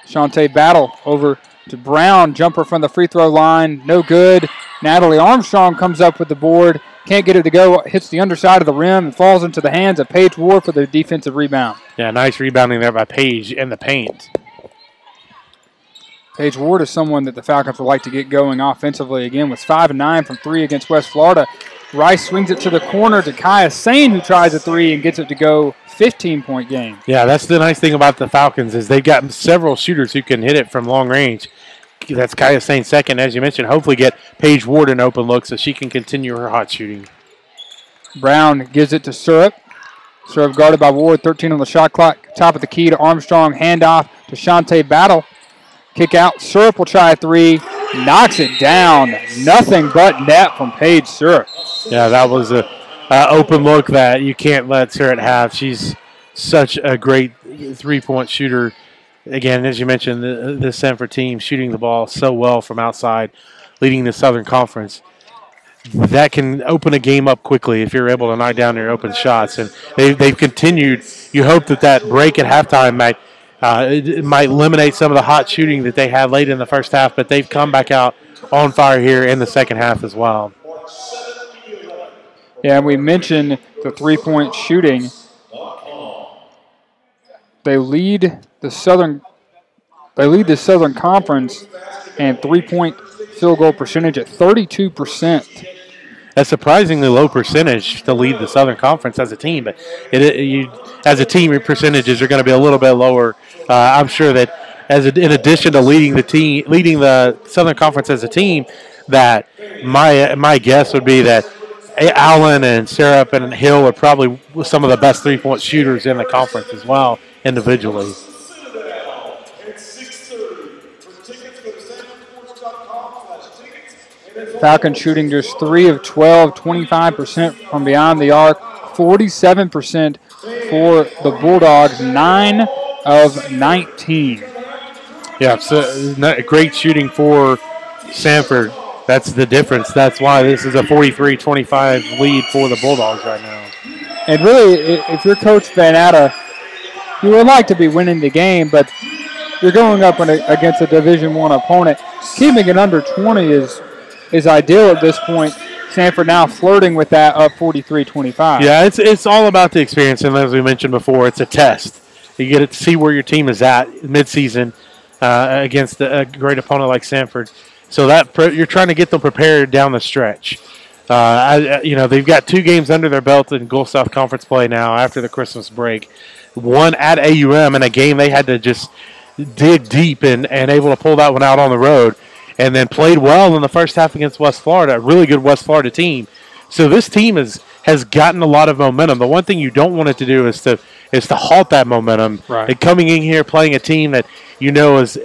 Shantae Battle over to Brown. Jumper from the free throw line. No good. Natalie Armstrong comes up with the board. Can't get it to go. Hits the underside of the rim and falls into the hands of Paige Ward for the defensive rebound. Yeah, nice rebounding there by Paige in the paint. Paige Ward is someone that the Falcons would like to get going offensively again. Was 5 of 9 from 3 against West Florida. Rice swings it to the corner to Kaya Sane, who tries a 3 and gets it to go. 15-point game. Yeah, that's the nice thing about the Falcons is they've got several shooters who can hit it from long range. That's Kaya Sane second, as you mentioned. Hopefully get Paige Ward an open look so she can continue her hot shooting. Brown gives it to Syrup. Syrup guarded by Ward, 13 on the shot clock. Top of the key to Armstrong. Handoff to Shante Battle. Kick out. Syrup will try a three. Knocks it down. Nothing but net from Paige Syrup. Yeah, that was a open look that you can't let Syrup have. She's such a great three-point shooter. Again, as you mentioned, the Samford team shooting the ball so well from outside, leading the Southern Conference. That can open a game up quickly if you're able to knock down your open shots. And they've continued. You hope that break at halftime might eliminate some of the hot shooting that they had late in the first half, but they've come back out on fire here in the second half as well. Yeah, we mentioned the three-point shooting. They lead the Southern Conference and three-point field goal percentage at 32%. A surprisingly low percentage to lead the Southern Conference as a team, but as a team, your percentages are going to be a little bit lower. I'm sure that in addition to leading the Southern Conference as a team, that my guess would be that Allen and Syrup and Hill are probably some of the best three-point shooters in the conference as well individually. Falcons shooting just 3 of 12, 25% from beyond the arc, 47% for the Bulldogs, 9 of 19. Yeah, so great shooting for Samford. That's the difference. That's why this is a 43-25 lead for the Bulldogs right now. And really, if you're Coach Van Atta, you would like to be winning the game, but you're going up against a Division I opponent. Keeping it under 20 is ideal at this point. Samford now flirting with that up 43-25. Yeah, it's all about the experience, and as we mentioned before, it's a test. You get to see where your team is at midseason against a great opponent like Samford. So that you're trying to get them prepared down the stretch. They've got 2 games under their belt in Gulf South Conference play now after the Christmas break. One at AUM in a game they had to just dig deep and able to pull that one out on the road. And then played well in the first half against West Florida, a really good West Florida team. So this team has gotten a lot of momentum. The one thing you don't want it to do is to halt that momentum. Right. And coming in here playing a team that you know is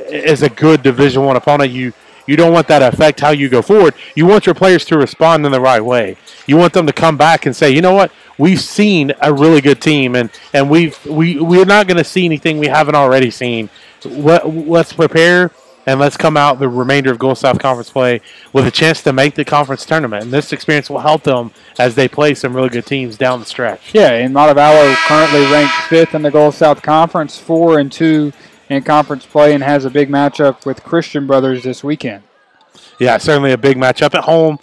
a good Division I opponent, you don't want that to affect how you go forward. You want your players to respond in the right way. You want them to come back and say, you know what, we've seen a really good team, and we're not going to see anything we haven't already seen. Let's prepare. And let's come out the remainder of Gulf South Conference play with a chance to make the conference tournament. And this experience will help them as they play some really good teams down the stretch. Yeah, and Montevallo currently ranked 5th in the Gulf South Conference, 4-2 in conference play, and has a big matchup with Christian Brothers this weekend. Yeah, certainly a big matchup at home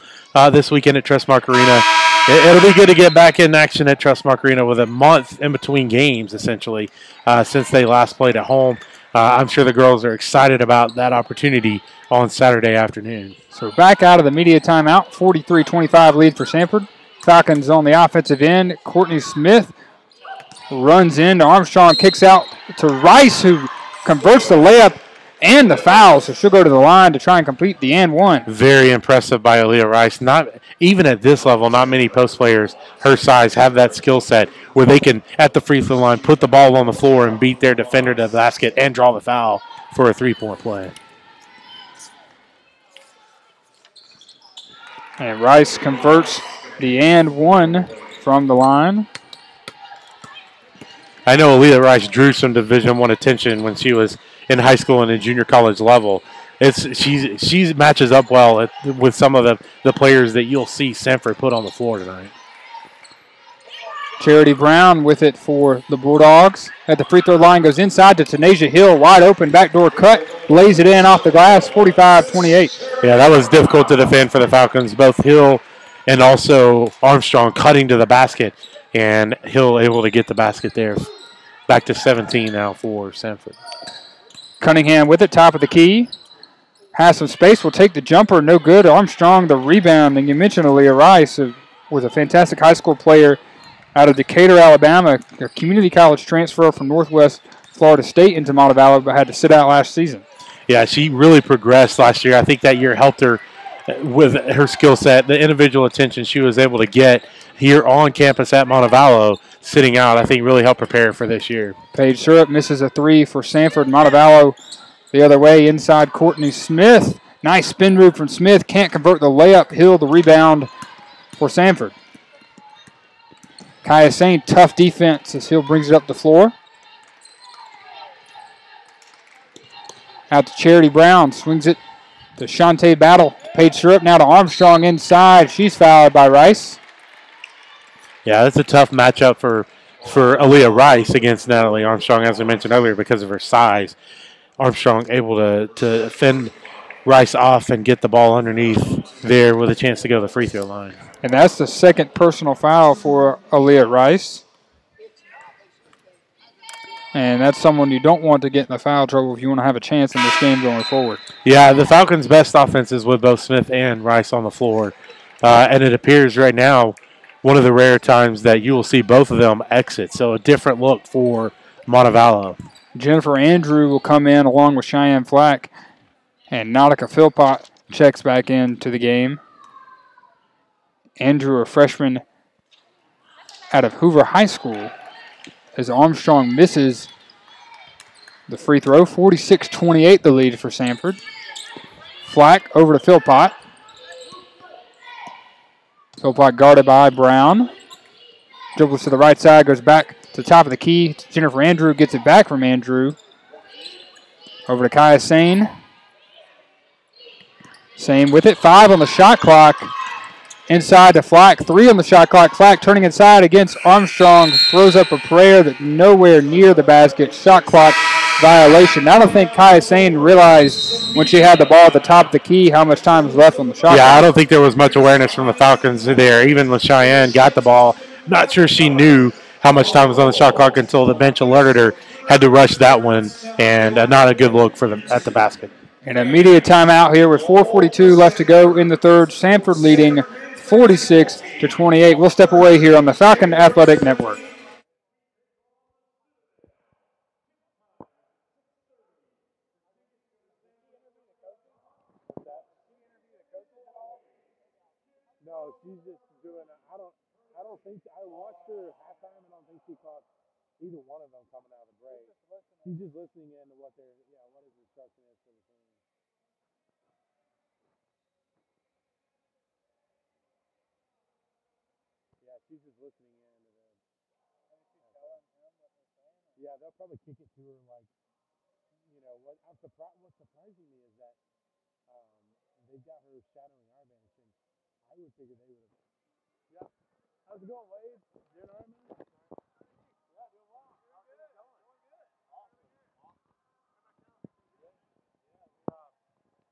this weekend at Trustmark Arena. It'll be good to get back in action at Trustmark Arena with a month in between games, essentially, since they last played at home. I'm sure the girls are excited about that opportunity on Saturday afternoon. So back out of the media timeout, 43-25 lead for Samford. Falcons on the offensive end. Courtney Smith runs in to Armstrong, kicks out to Rice, who converts the layup and the foul. So she'll go to the line to try and complete the and one. Very impressive by Aaliyah Rice. Not even at this level, not many post players her size have that skill set where they can, at the free throw line, put the ball on the floor and beat their defender to the basket and draw the foul for a three-point play. And Rice converts the and one from the line. I know Aaliyah Rice drew some Division I attention when she was in high school and in junior college level. She matches up well with some of the players that you'll see Samford put on the floor tonight. Charity Brown with it for the Bulldogs. At the free throw line, goes inside to Tanasia Hill. Wide open, backdoor cut. Lays it in off the glass, 45-28. Yeah, that was difficult to defend for the Falcons. Both Hill and also Armstrong cutting to the basket. And Hill able to get the basket there. Back to 17 now for Samford. Cunningham with it, top of the key. Has some space, will take the jumper, no good. Armstrong the rebound. And you mentioned Aaliyah Rice, who was a fantastic high school player out of Decatur, Alabama, a community college transfer from Northwest Florida State into Montevallo, but had to sit out last season. Yeah, she really progressed last year. I think that year helped her with her skill set, the individual attention she was able to get here on campus at Montevallo, sitting out, I think really helped prepare for this year. Paige Syrup misses a three for Samford. Montevallo the other way inside Courtney Smith. Nice spin move from Smith. Can't convert the layup. Hill the rebound for Samford. Kaya Sain, tough defense as Hill brings it up the floor. Out to Charity Brown. Swings it to Shantae Battle. Paige Syrup now to Armstrong inside. She's fouled by Rice. Yeah, that's a tough matchup for Aaliyah Rice against Natalie Armstrong, as I mentioned earlier, because of her size. Armstrong able to fend Rice off and get the ball underneath there with a chance to go to the free throw line. And that's the second personal foul for Aaliyah Rice. And that's someone you don't want to get in the foul trouble if you want to have a chance in this game going forward. Yeah, the Falcons' best offense is with both Smith and Rice on the floor. And it appears right now one of the rare times that you will see both of them exit. So a different look for Montevallo. Jennifer Andrew will come in along with Cheyenne Flack. And Nautica Philpott checks back into the game. Andrew, a freshman out of Hoover High School, as Armstrong misses the free throw. 46-28 the lead for Samford. Flack over to Philpott. Philpott guarded by Brown. Dribbles to the right side, goes back to the top of the key. Jennifer Andrew gets it back from Andrew. Over to Kaya Sain. Sain with it. 5 on the shot clock. Inside to Flack. 3 on the shot clock. Flack turning inside against Armstrong. Throws up a prayer that nowhere near the basket. Shot clock violation. I don't think Kaya Sain realized when she had the ball at the top of the key how much time was left on the shot clock. I don't think there was much awareness from the Falcons there. Even when Cheyenne got the ball, not sure she knew how much time was on the shot clock until the bench alerted her. Had to rush that one, and not a good look for them at the basket. An immediate timeout here with 4:42 left to go in the third. Samford leading 46-28. We'll step away here on the Falcon Athletic Network. No, she's just doing. I don't think. I watched her halftime, and I don't think she caught either one of them coming out of the break. She's just listening in to what their what his instruction is for the team. Yeah, she's just listening in to them. Yeah, they'll probably kick it to her like, what's surprising me is that they got her shadowing our bench, and I would figure they would have. Yeah. How's it going, Wade? Doing all right, man? Yeah, doing well. How's it going? Awesome.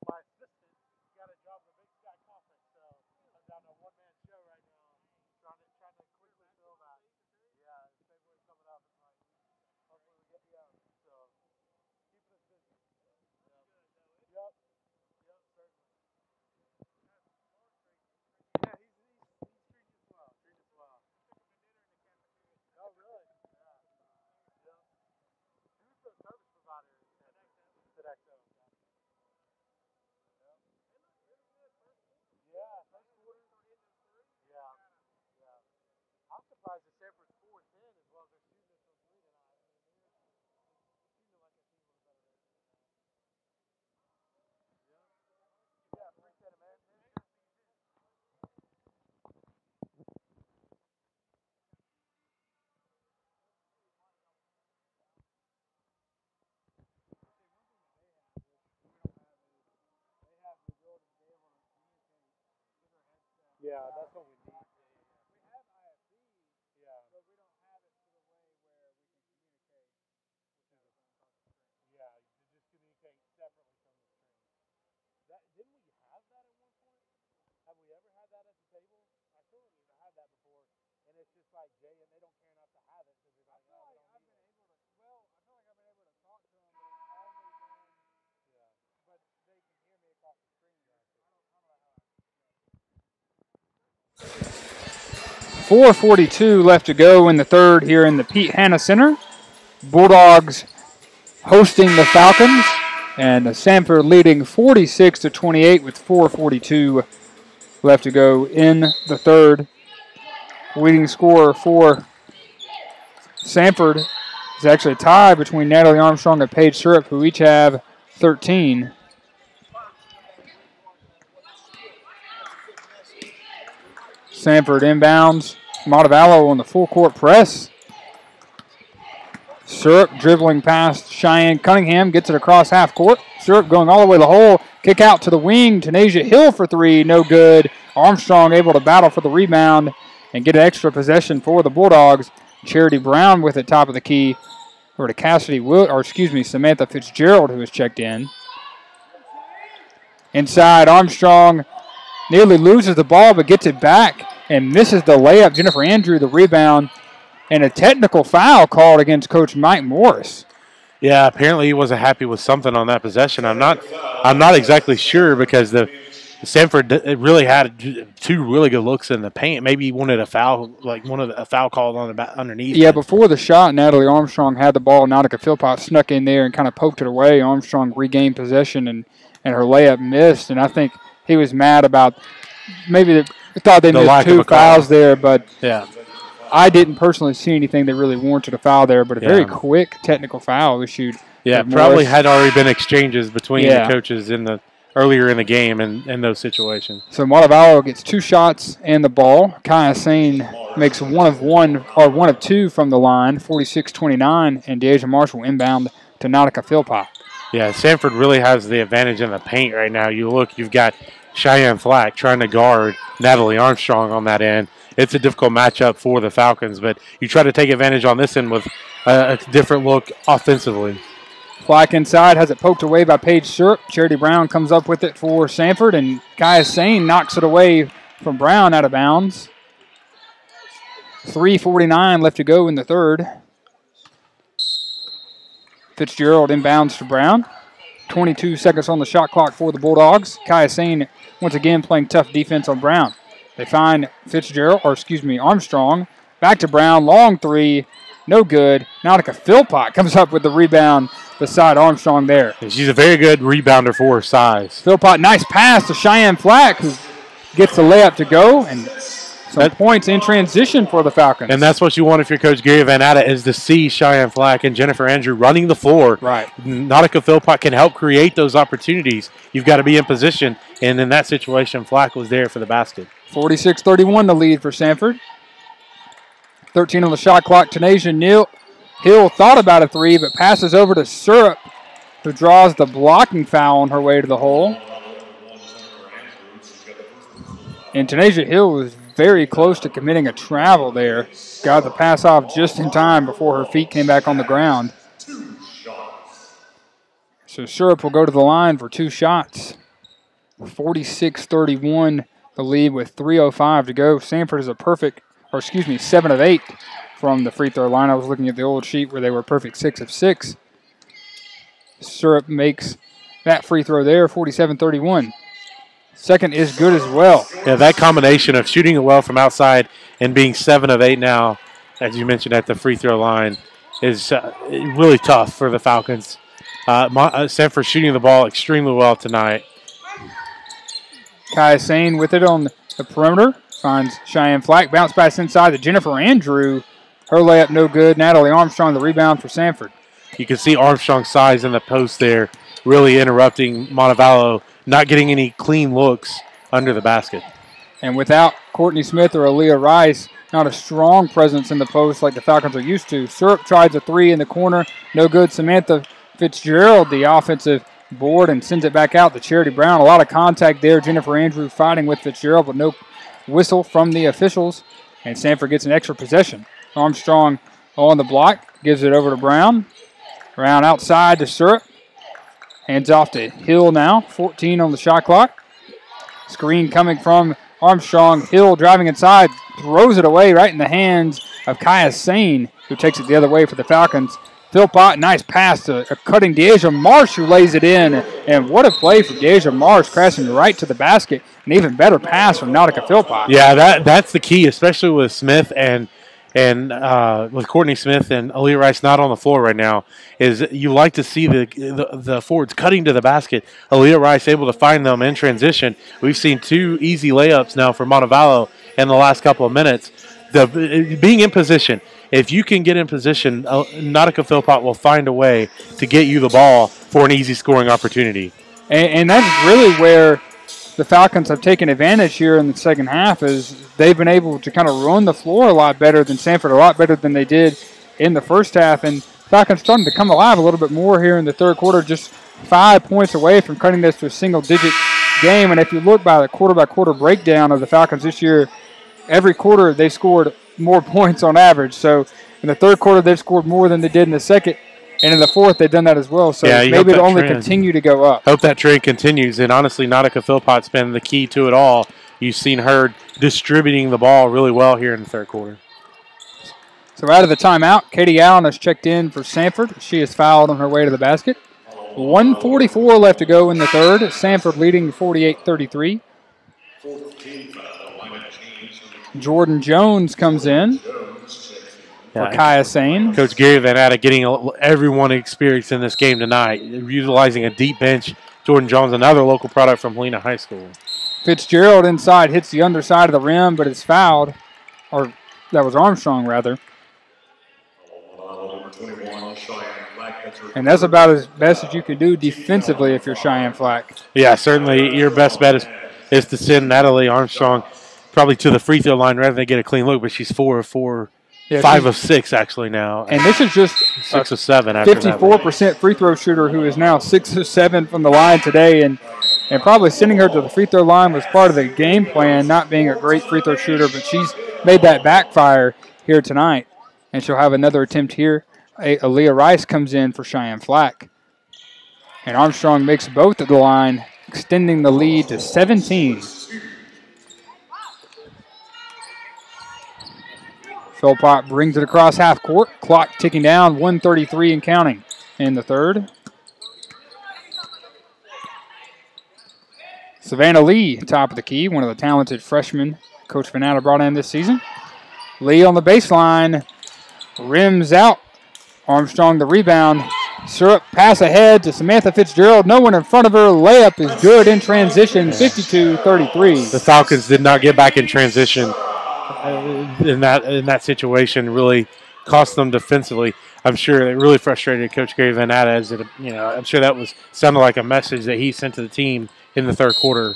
My assistant got a job at the Big Sky Conference, so I'm down to a one-man show right now, trying to quickly fill that. Yeah, February's coming up, and hopefully we get so keeping us busy. Yep, certainly. Yeah, he's treating us well. Oh, really? Yeah. Who's the service provider at Exo? Yeah, first quarter. Yeah. I'm surprised that Samford's 4-10 as well as they're shooting this from 3 tonight. They're shooting like a team with a better record than that. Yeah, appreciate it, man. Yeah, that's what we need. We have IFB, but we don't have it to the way where we can communicate. Yeah, you just communicate separately from the screen. Didn't we have that at one point? Have we ever had that at the table? I feel like we've had that before, and it's just like Jay, and they don't care enough to have it because they're like, I feel like I've been able to. Well, I feel like I've been able to talk to them, but it's only been. But they can hear me across the screen. I don't know how. 4:42 left to go in the third here in the Pete Hanna Center. Bulldogs hosting the Falcons. And Samford leading 46-28 with 4:42 left to go in the third. Leading scorer for Samford is actually a tie between Natalie Armstrong and Paige Syrup, who each have 13. Samford inbounds. Montevallo on the full court press. Syrup dribbling past Cheyenne Cunningham, gets it across half court. Syrup going all the way to the hole. Kick out to the wing. Tanasia Hill for three, no good. Armstrong able to battle for the rebound and get an extra possession for the Bulldogs. Charity Brown with it top of the key. Over to Samantha Fitzgerald, who has checked in. Inside, Armstrong nearly loses the ball but gets it back and misses the layup. Jennifer Andrew, the rebound. And a technical foul called against Coach Mike Morris. Yeah, apparently he wasn't happy with something on that possession. I'm not exactly sure because the Samford really had two really good looks in the paint. Maybe he wanted a foul, a foul called on the underneath. Yeah, before the shot, Natalie Armstrong had the ball. Nautica Philpott snuck in there and kind of poked it away. Armstrong regained possession and her layup missed. And I think he was mad about maybe they thought they missed two fouls there, but yeah. I didn't personally see anything that really warranted a foul there, but a very quick technical foul issued. Yeah, probably had already been exchanges between the coaches earlier in the game in those situations. So Montevallo gets two shots and the ball. Kaya Sane makes one of two from the line, 46-29, and Deasia Marshall inbound to Nautica Philpott. Yeah, Samford really has the advantage in the paint right now. You've got Cheyenne Flack trying to guard Natalie Armstrong on that end. It's a difficult matchup for the Falcons, but you try to take advantage on this end with a different look offensively. Flack inside, has it poked away by Paige Syrup. Charity Brown comes up with it for Samford, and Kaya Sane knocks it away from Brown out of bounds. 3:49 left to go in the third. Fitzgerald inbounds to Brown. 22 seconds on the shot clock for the Bulldogs. Kaya Sane once again playing tough defense on Brown. They find Armstrong. Back to Brown, long three, no good. Nautica Philpott comes up with the rebound beside Armstrong there. She's a very good rebounder for her size. Philpott, nice pass to Cheyenne Flack, who gets the layup to go, and some points in transition for the Falcons. And that's what you want if you're Coach Gary Van Atta, is to see Cheyenne Flack and Jennifer Andrew running the floor. Right. Nautica Philpott can help create those opportunities. You've got to be in position, and in that situation, Flack was there for the basket. 46-31 the lead for Samford. 13 on the shot clock. Tanasia Hill thought about a three, but passes over to Syrup, who draws the blocking foul on her way to the hole. And Tanasia Hill was very close to committing a travel there. Got the pass off just in time before her feet came back on the ground. So Syrup will go to the line for two shots. 46-31 the lead with 3:05 to go. Samford is 7 of 8 from the free throw line. I was looking at the old sheet where they were perfect 6 of 6. Syrup makes that free throw there, 47-31. Second is good as well. Yeah, that combination of shooting it well from outside and being 7 of 8 now, as you mentioned at the free throw line, is really tough for the Falcons. Samford shooting the ball extremely well tonight. Kaya Sane with it on the perimeter. Finds Cheyenne Flack. Bounce pass inside to Jennifer Andrew. Her layup no good. Natalie Armstrong the rebound for Samford. You can see Armstrong's size in the post there, really interrupting Montevallo, not getting any clean looks under the basket. And without Courtney Smith or Aaliyah Rice, not a strong presence in the post like the Falcons are used to. Syrup tries a three in the corner. No good. Samantha Fitzgerald, the offensive board, and sends it back out to Charity Brown. A lot of contact there. Jennifer Andrew fighting with Fitzgerald, but no whistle from the officials. And Samford gets an extra possession. Armstrong on the block. Gives it over to Brown. Brown outside to Syrup. Hands off to Hill now. 14 on the shot clock. Screen coming from Armstrong. Hill driving inside. Throws it away right in the hands of Kaya Sane, who takes it the other way for the Falcons. Philpott, nice pass to a cutting Deasia Marsh, who lays it in. And what a play for Deasia Marsh, crashing right to the basket. An even better pass from Nautica Philpott. Yeah, that's the key, especially with Smith and and with Courtney Smith and Aaliyah Rice not on the floor right now, is you like to see the forwards cutting to the basket. Aaliyah Rice able to find them in transition. We've seen 2 easy layups now for Montevallo in the last couple of minutes. Being in position, if you can get in position, Nautica Philpott will find a way to get you the ball for an easy scoring opportunity. And that's really where the Falcons have taken advantage here in the second half, is they've been able to kind of run the floor a lot better than Samford, a lot better than they did in the first half. And Falcons starting to come alive a little bit more here in the third quarter, just 5 points away from cutting this to a single-digit game. And if you look by the quarter-by-quarter breakdown of the Falcons this year, every quarter they scored more points on average. So in the third quarter, they've scored more than they did in the second. And in the fourth, they've done that as well. So maybe it'll only continue to go up. Hope that trend continues. And honestly, Nautica Philpott's been the key to it all. You've seen her distributing the ball really well here in the third quarter. So out of the timeout, Katie Allen has checked in for Samford. She is fouled on her way to the basket. 1:44 left to go in the third. Samford leading 48-33. Jordan Jones comes in for Kaya Sane. Coach Gary Van Atta getting everyone experience in this game tonight, utilizing a deep bench. Jordan Jones, another local product from Helena High School. Fitzgerald inside hits the underside of the rim, but is fouled. Or that was Armstrong, rather. And that's about as best as you can do defensively if you're Cheyenne Flack. Yeah, certainly your best bet is to send Natalie Armstrong probably to the free throw line rather than get a clean look, but she's 4 of 4. Yeah, 5 of 6 actually now. And this is just 6 of 7 after 54% free throw shooter who is now 6 of 7 from the line today. And probably sending her to the free throw line was part of the game plan, not being a great free throw shooter, but she's made that backfire here tonight. And she'll have another attempt here. Aaliyah Rice comes in for Cheyenne Flack. And Armstrong makes both at the line, extending the lead to 17. Philpott brings it across half court. Clock ticking down, 1:33 and counting in the third. Savannah Lee, top of the key, one of the talented freshmen Coach Van Atta brought in this season. Lee on the baseline, rims out. Armstrong the rebound. Syrup pass ahead to Samantha Fitzgerald. No one in front of her. Layup is good in transition, 52-33. The Falcons did not get back in transition. In that situation, really cost them defensively. I'm sure it really frustrated Coach Gary Van Atta. I'm sure that sounded like a message that he sent to the team in the third quarter.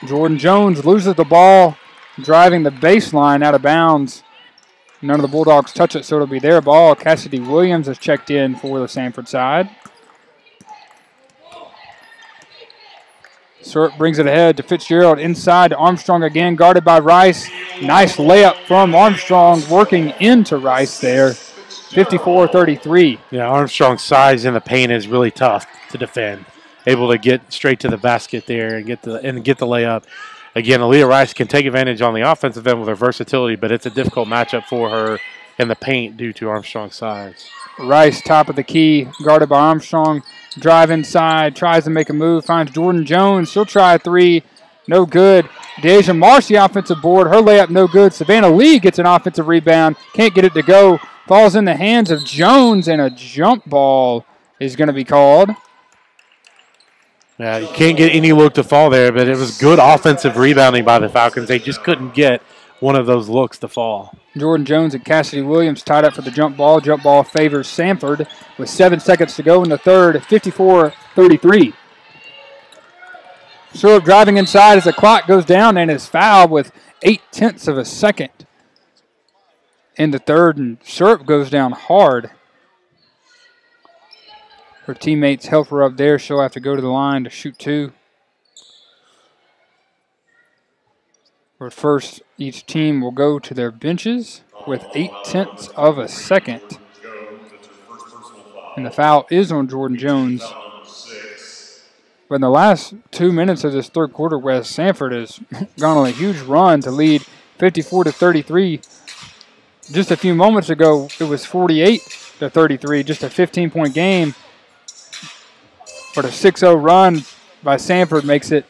Jordan Jones loses the ball, driving the baseline out of bounds. None of the Bulldogs touch it, so it'll be their ball. Cassidy Williams has checked in for the Samford side. Syrup brings it ahead to Fitzgerald, inside to Armstrong again, guarded by Rice. Nice layup from Armstrong, working into Rice there, 54-33. Yeah, Armstrong's size in the paint is really tough to defend. Able to get straight to the basket there and get the layup. Again, Aaliyah Rice can take advantage on the offensive end with her versatility, but it's a difficult matchup for her in the paint due to Armstrong's size. Rice, top of the key, guarded by Armstrong. Drive inside, tries to make a move, finds Jordan Jones. She'll try a three, no good. Deja Marcy offensive board, her layup no good. Savannah Lee gets an offensive rebound, can't get it to go. Falls in the hands of Jones, and a jump ball is going to be called. Yeah, you can't get any look to fall there, but it was good offensive rebounding by the Falcons. They just couldn't get one of those looks to fall. Jordan Jones and Cassidy Williams tied up for the jump ball. Jump ball favors Samford with 7 seconds to go in the third, 54-33. Syrup driving inside as the clock goes down and is fouled with 0.8 of a second in the third, and Syrup goes down hard. Her teammates help her up there. She'll have to go to the line to shoot two. But first, each team will go to their benches with 0.8 of a second. And the foul is on Jordan Jones. But in the last 2 minutes of this third quarter, West Samford has gone on a huge run to lead 54-33. Just a few moments ago, it was 48-33, just a 15-point game. But a 6-0 run by Samford makes it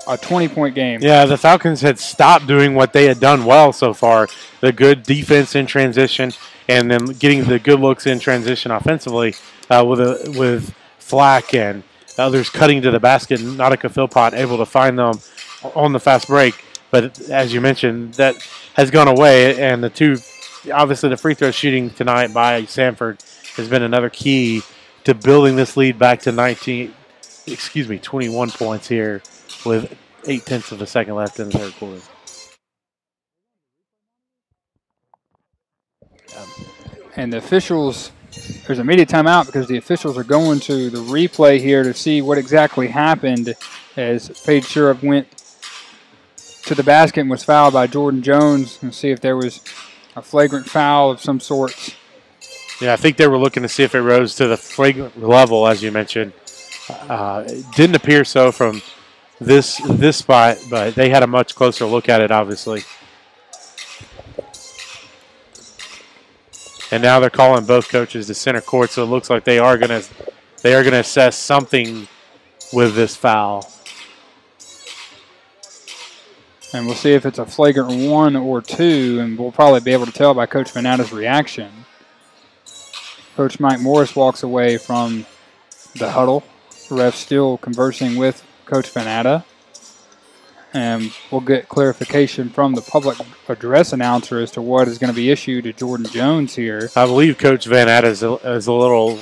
a 20-point game. Yeah, the Falcons had stopped doing what they had done well so far, the good defense in transition and then getting the good looks in transition offensively with Flack and others cutting to the basket. Nautica Philpott able to find them on the fast break. But as you mentioned, that has gone away. And obviously the free throw shooting tonight by Samford has been another key to building this lead back to 21 points here with 0.8 of a second left in the third quarter. And the officials, there's immediate timeout because the officials are going to the replay here to see what exactly happened as Paige Syrup went to the basket and was fouled by Jordan Jones and see if there was a flagrant foul of some sort. Yeah, I think they were looking to see if it rose to the flagrant level, as you mentioned. It didn't appear so from this spot, but they had a much closer look at it, obviously. And now they're calling both coaches to center court, so it looks like they are going to assess something with this foul. And we'll see if it's a flagrant 1 or 2, and we'll probably be able to tell by Coach Vanata's reaction. Coach Mike Morris walks away from the huddle. The ref still conversing with Coach Vanata. And we'll get clarification from the public address announcer as to what is going to be issued to Jordan Jones here. I believe Coach Vanata is a little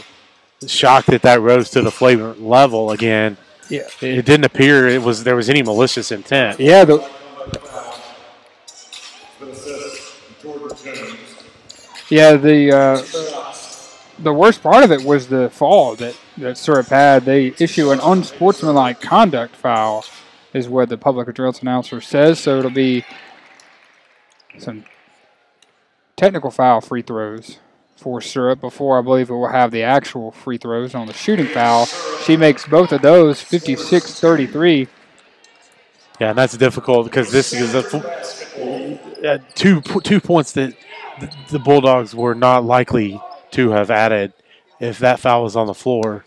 shocked that rose to the flagrant level again. Yeah, it didn't appear there was any malicious intent. Yeah, the worst part of it was the fall that Syrup had. They issue an unsportsmanlike conduct foul, is what the public address announcer says. So it'll be some technical foul free throws for Syrup before I believe it will have the actual free throws on the shooting foul. She makes both of those, 56-33. Yeah, and that's difficult because this is two points that the Bulldogs were not likely to have added if that foul was on the floor.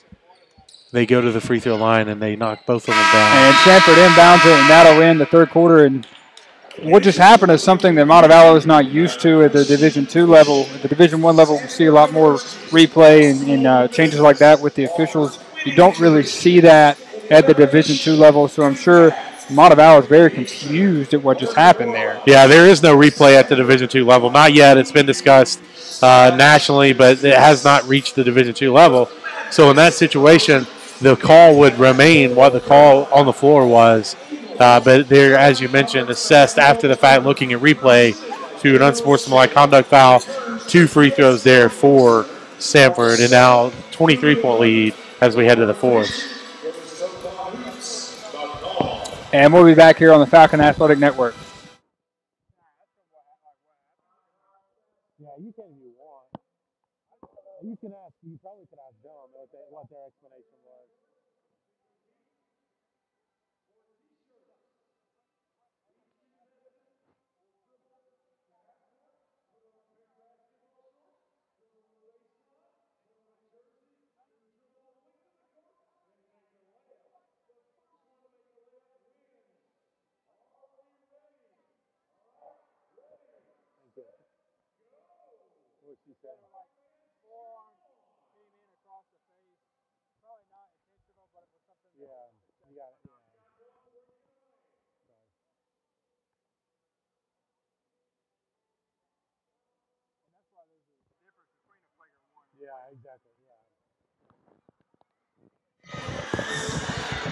They go to the free throw line and they knock both of them down. And Samford inbounds it, and that'll end the third quarter. And what just happened is something that Montevallo is not used to at the Division II level. At the Division I level, we see a lot more replay and changes like that with the officials. You don't really see that at the Division II level, so I'm sure Montevallo is very confused at what just happened there. Yeah, there is no replay at the Division II level. Not yet. It's been discussed nationally, but it has not reached the Division II level. So in that situation, the call would remain what the call on the floor was. But they're, as you mentioned, assessed after the fact, looking at replay to an unsportsmanlike conduct foul. 2 free throws there for Samford, and now 23-point lead as we head to the fourth. And we'll be back here on the Falcon Athletic Network. Yeah, you can if you want. You probably could ask them what their explanation was.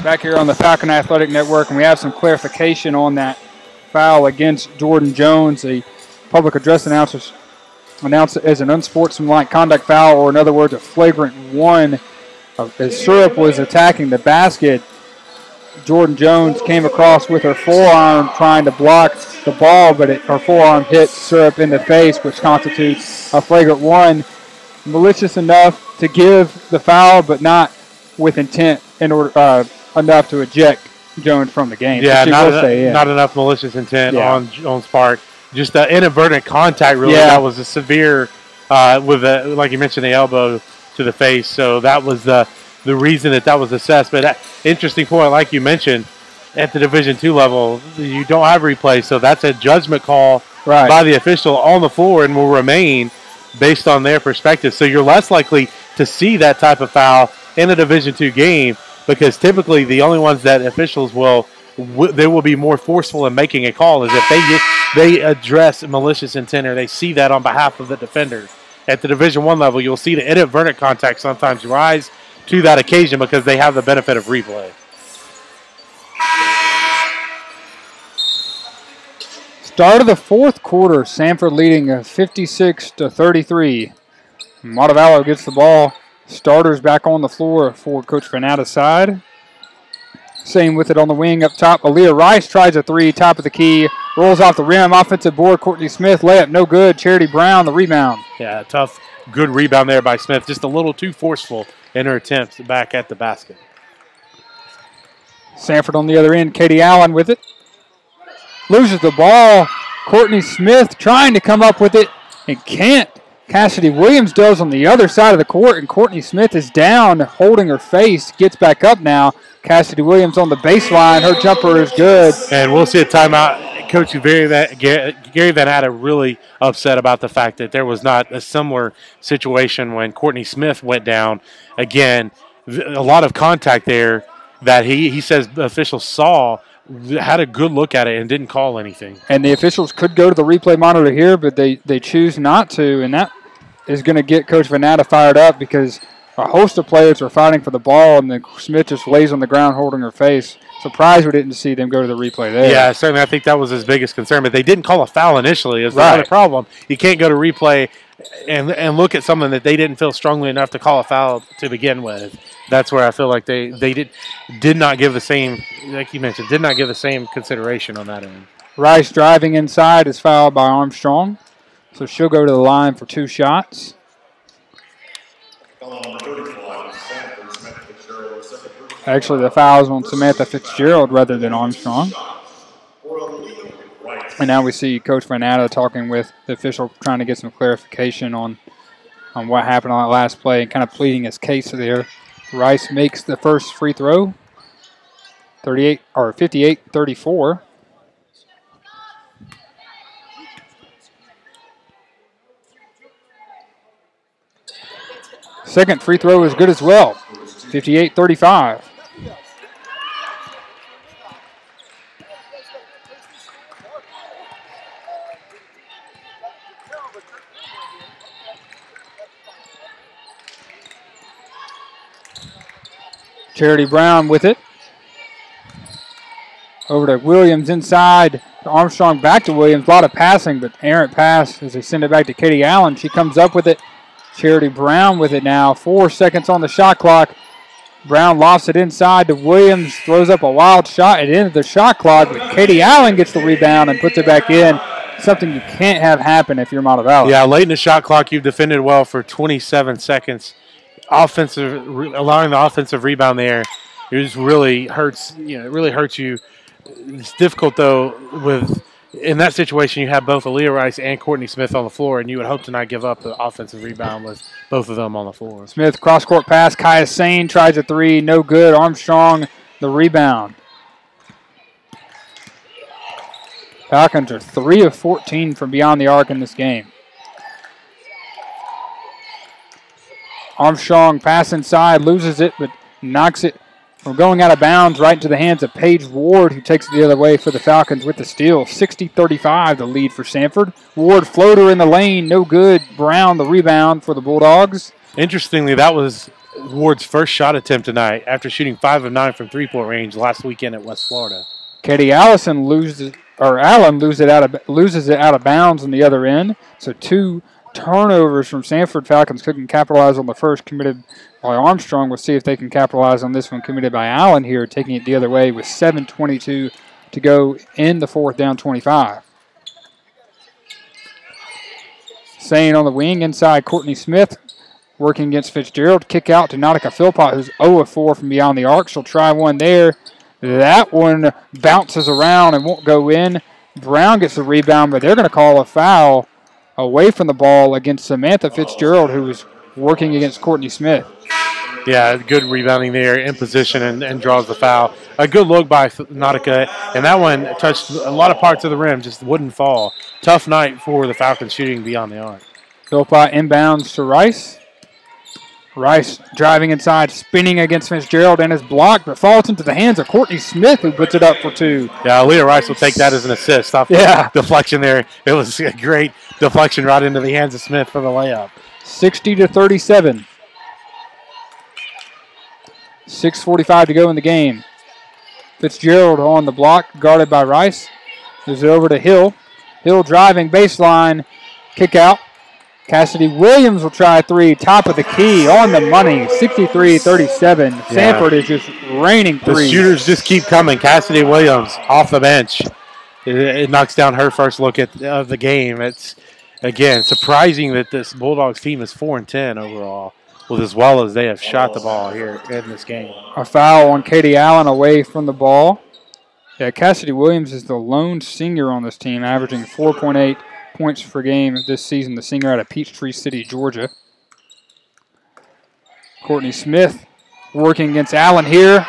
Back here on the Falcon Athletic Network, and we have some clarification on that foul against Jordan Jones. The public address announcers announced it as an unsportsmanlike conduct foul, or in other words, a flagrant 1. As Syrup was attacking the basket, Jordan Jones came across with her forearm trying to block the ball, but her forearm hit Syrup in the face, which constitutes a flagrant 1. Malicious enough to give the foul, but not with intent in order enough to eject Jones from the game. Yeah, not enough malicious intent on Jones' part. Just inadvertent contact, really. That was a severe, like you mentioned, the elbow to the face. So that was the reason that was assessed. But interesting point, like you mentioned, at the Division II level, you don't have replay, so that's a judgment call right. by the official on the floor and will remain based on their perspective. So you're less likely to see that type of foul in a Division II game because typically the only ones that officials they will be more forceful in making a call is if they address malicious intent or they see that on behalf of the defender. At the Division I level, you'll see the inadvertent contact sometimes rise to that occasion because they have the benefit of replay. Start of the fourth quarter, Samford leading 56-33. Montevallo gets the ball. Starters back on the floor for Coach Vanata's side. Same with it on the wing up top. Aaliyah Rice tries a three, top of the key. Rolls off the rim, offensive board. Courtney Smith, layup, no good. Charity Brown, the rebound. Yeah, tough, good rebound there by Smith. Just a little too forceful in her attempts back at the basket. Samford on the other end. Katie Allen with it. Loses the ball. Courtney Smith trying to come up with it and can't. Cassidy Williams does on the other side of the court, and Courtney Smith is down, holding her face. Gets back up now. Cassidy Williams on the baseline. Her jumper is good. And we'll see a timeout. Coach Gary Vanata really upset about the fact that there was not a similar situation when Courtney Smith went down. Again, a lot of contact there that he says the officials saw, had a good look at it and didn't call anything. And the officials could go to the replay monitor here, but they choose not to, and that is going to get Coach Vanata fired up because a host of players are fighting for the ball, and then Smith just lays on the ground holding her face. Surprised we didn't see them go to the replay there. Yeah, certainly. I think that was his biggest concern, but they didn't call a foul initially. Is the other problem. You can't go to replay and look at something that they didn't feel strongly enough to call a foul to begin with. That's where I feel like they did not give the same, like you mentioned, did not give the same consideration on that end. Rice driving inside is fouled by Armstrong, so she'll go to the line for 2 shots. Actually, the foul is on Samantha Fitzgerald rather than Armstrong. And now we see Coach Vanata talking with the official, trying to get some clarification on what happened on that last play and kind of pleading his case there. Rice makes the first free throw, 58-34. Second free throw is good as well, 58-35. Charity Brown with it. Over to Williams inside. Armstrong back to Williams. A lot of passing, but errant pass as they send it back to Katie Allen. She comes up with it. Charity Brown with it now. 4 seconds on the shot clock. Brown lofts it inside to Williams. Throws up a wild shot at the end of the shot clock, but Katie Allen gets the rebound and puts it back in. Something you can't have happen if you're Montevallo. Yeah, late in the shot clock, you've defended well for 27 seconds. Allowing the offensive rebound there, it just really hurts. It really hurts you. It's difficult though. In that situation, you have both Aaliyah Rice and Courtney Smith on the floor, and you would hope to not give up the offensive rebound with both of them on the floor. Smith cross court pass. Kaya Sane tries a three, no good. Armstrong the rebound. Falcons are 3 of 14 from beyond the arc in this game. Armstrong pass inside, loses it, but knocks it from going out of bounds right into the hands of Paige Ward, who takes it the other way for the Falcons with the steal. 60-35, the lead for Samford. Ward floater in the lane, no good. Brown the rebound for the Bulldogs. Interestingly, that was Ward's first shot attempt tonight after shooting 5 of 9 from three-point range last weekend at West Florida. Katie Allen loses it out of bounds on the other end. So 2 turnovers from Samford. Falcons couldn't capitalize on the first committed by Armstrong. We'll see if they can capitalize on this one committed by Allen here, taking it the other way with 7:22 to go in the fourth, down 25. Sane on the wing inside Courtney Smith, working against Fitzgerald. Kick out to Nautica Philpott, who's 0 of 4 from beyond the arc. She'll try one there. That one bounces around and won't go in. Brown gets the rebound, but they're going to call a foul away from the ball against Samantha Fitzgerald, who was working against Courtney Smith. Yeah, good rebounding there in position and draws the foul. A good look by Nautica, and that one touched a lot of parts of the rim, just wouldn't fall. Tough night for the Falcons shooting beyond the arc. Philpott inbounds to Rice. Rice driving inside, spinning against Fitzgerald, and is blocked, but falls into the hands of Courtney Smith, who puts it up for 2. Yeah, Leah Rice will take that as an assist off the deflection there. It was a great deflection right into the hands of Smith for the layup. 60-37. 6:45 to go in the game. Fitzgerald on the block, guarded by Rice. Moves it over to Hill. Hill driving baseline, kick out. Cassidy Williams will try 3, top of the key, on the money, 63-37. Yeah. Samford is just raining threes. The shooters just keep coming. Cassidy Williams off the bench. It knocks down her first look at the game. It's, again, surprising that this Bulldogs team is 4-10 overall, with as well as they have shot the ball here in this game. A foul on Katie Allen away from the ball. Yeah, Cassidy Williams is the lone senior on this team, averaging 4.8 points per game this season, the senior out of Peachtree City, Georgia. Courtney Smith working against Allen here.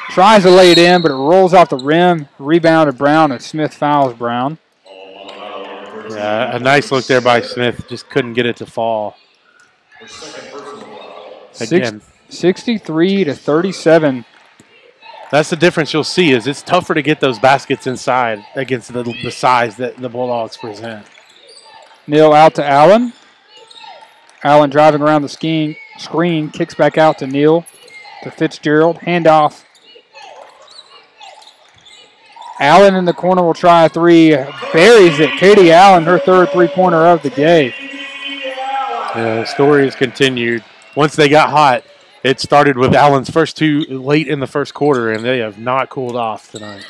Tries to lay it in, but it rolls off the rim. Rebounded Brown, and Smith fouls Brown. Yeah, a nice look there by Smith. Just couldn't get it to fall. Again. 63-37. That's the difference you'll see, is it's tougher to get those baskets inside against the size that the Bulldogs present. Neal out to Allen. Allen driving around the screen, kicks back out to Neal, to Fitzgerald. Handoff. Allen in the corner will try a 3. Buries it. Katie Allen, her third three-pointer of the day. The story has continued. Once they got hot, it started with Allen's first 2 late in the first quarter, and they have not cooled off tonight.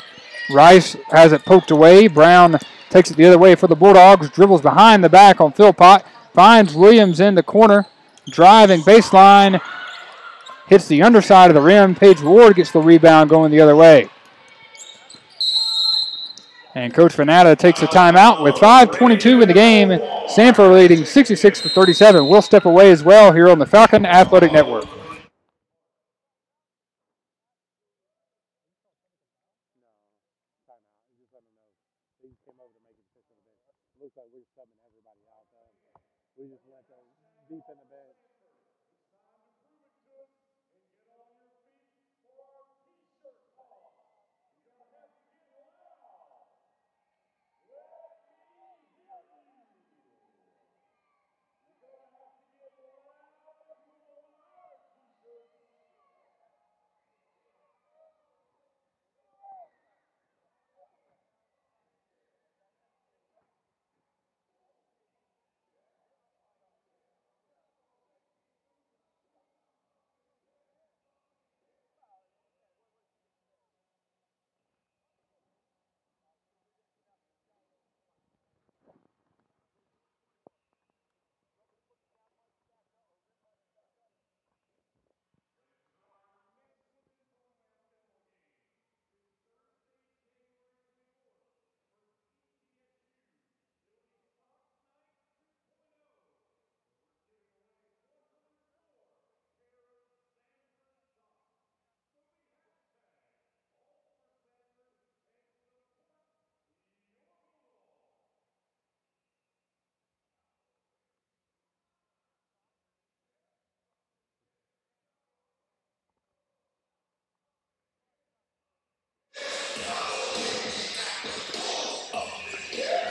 Rice has it poked away. Brown takes it the other way for the Bulldogs. Dribbles behind the back on Philpott. Finds Williams in the corner. Driving baseline. Hits the underside of the rim. Paige Ward gets the rebound going the other way. And Coach Fanata takes a timeout with 5:22 in the game. Samford leading 66-37. We'll step away as well here on the Falcon Athletic Network.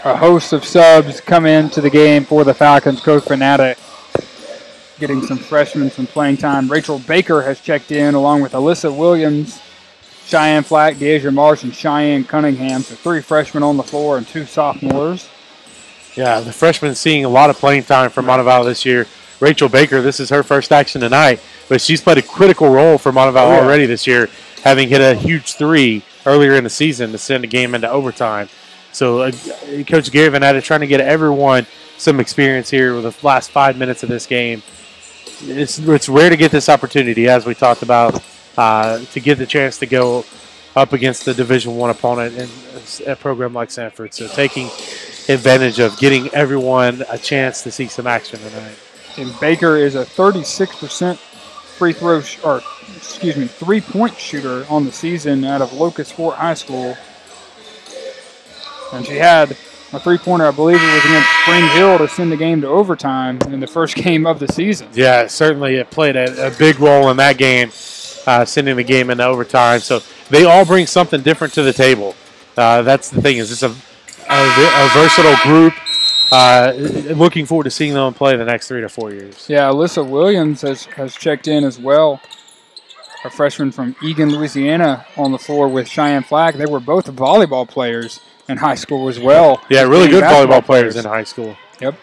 A host of subs come into the game for the Falcons. Coach Fanata getting some freshmen some playing time. Rachel Baker has checked in along with Alyssa Williams, Cheyenne Flack, Deasia Marsh, and Cheyenne Cunningham. So 3 freshmen on the floor and 2 sophomores. Yeah, the freshmen seeing a lot of playing time for Montevallo this year. Rachel Baker, this is her first action tonight, but she's played a critical role for Montevallo already this year, having hit a huge 3 earlier in the season to send the game into overtime. So Coach Gary Vanetta trying to get everyone some experience here with the last 5 minutes of this game. It's rare to get this opportunity, as we talked about, to get the chance to go up against the Division I opponent in a program like Samford. So taking advantage of getting everyone a chance to see some action tonight. And Baker is a 36% 3-point shooter on the season out of Locust Fort High School. And she had a three-pointer, I believe it was against Spring Hill, to send the game to overtime in the first game of the season. Yeah, certainly it played a big role in that game, sending the game into overtime. So they all bring something different to the table. That's the thing, is it's a versatile group. Looking forward to seeing them play the next 3 to 4 years. Yeah, Alyssa Williams has checked in as well. A freshman from Eagan, Louisiana, on the floor with Cheyenne Flack. They were both volleyball players in high school as well. Yeah, really good volleyball players in high school. Yep.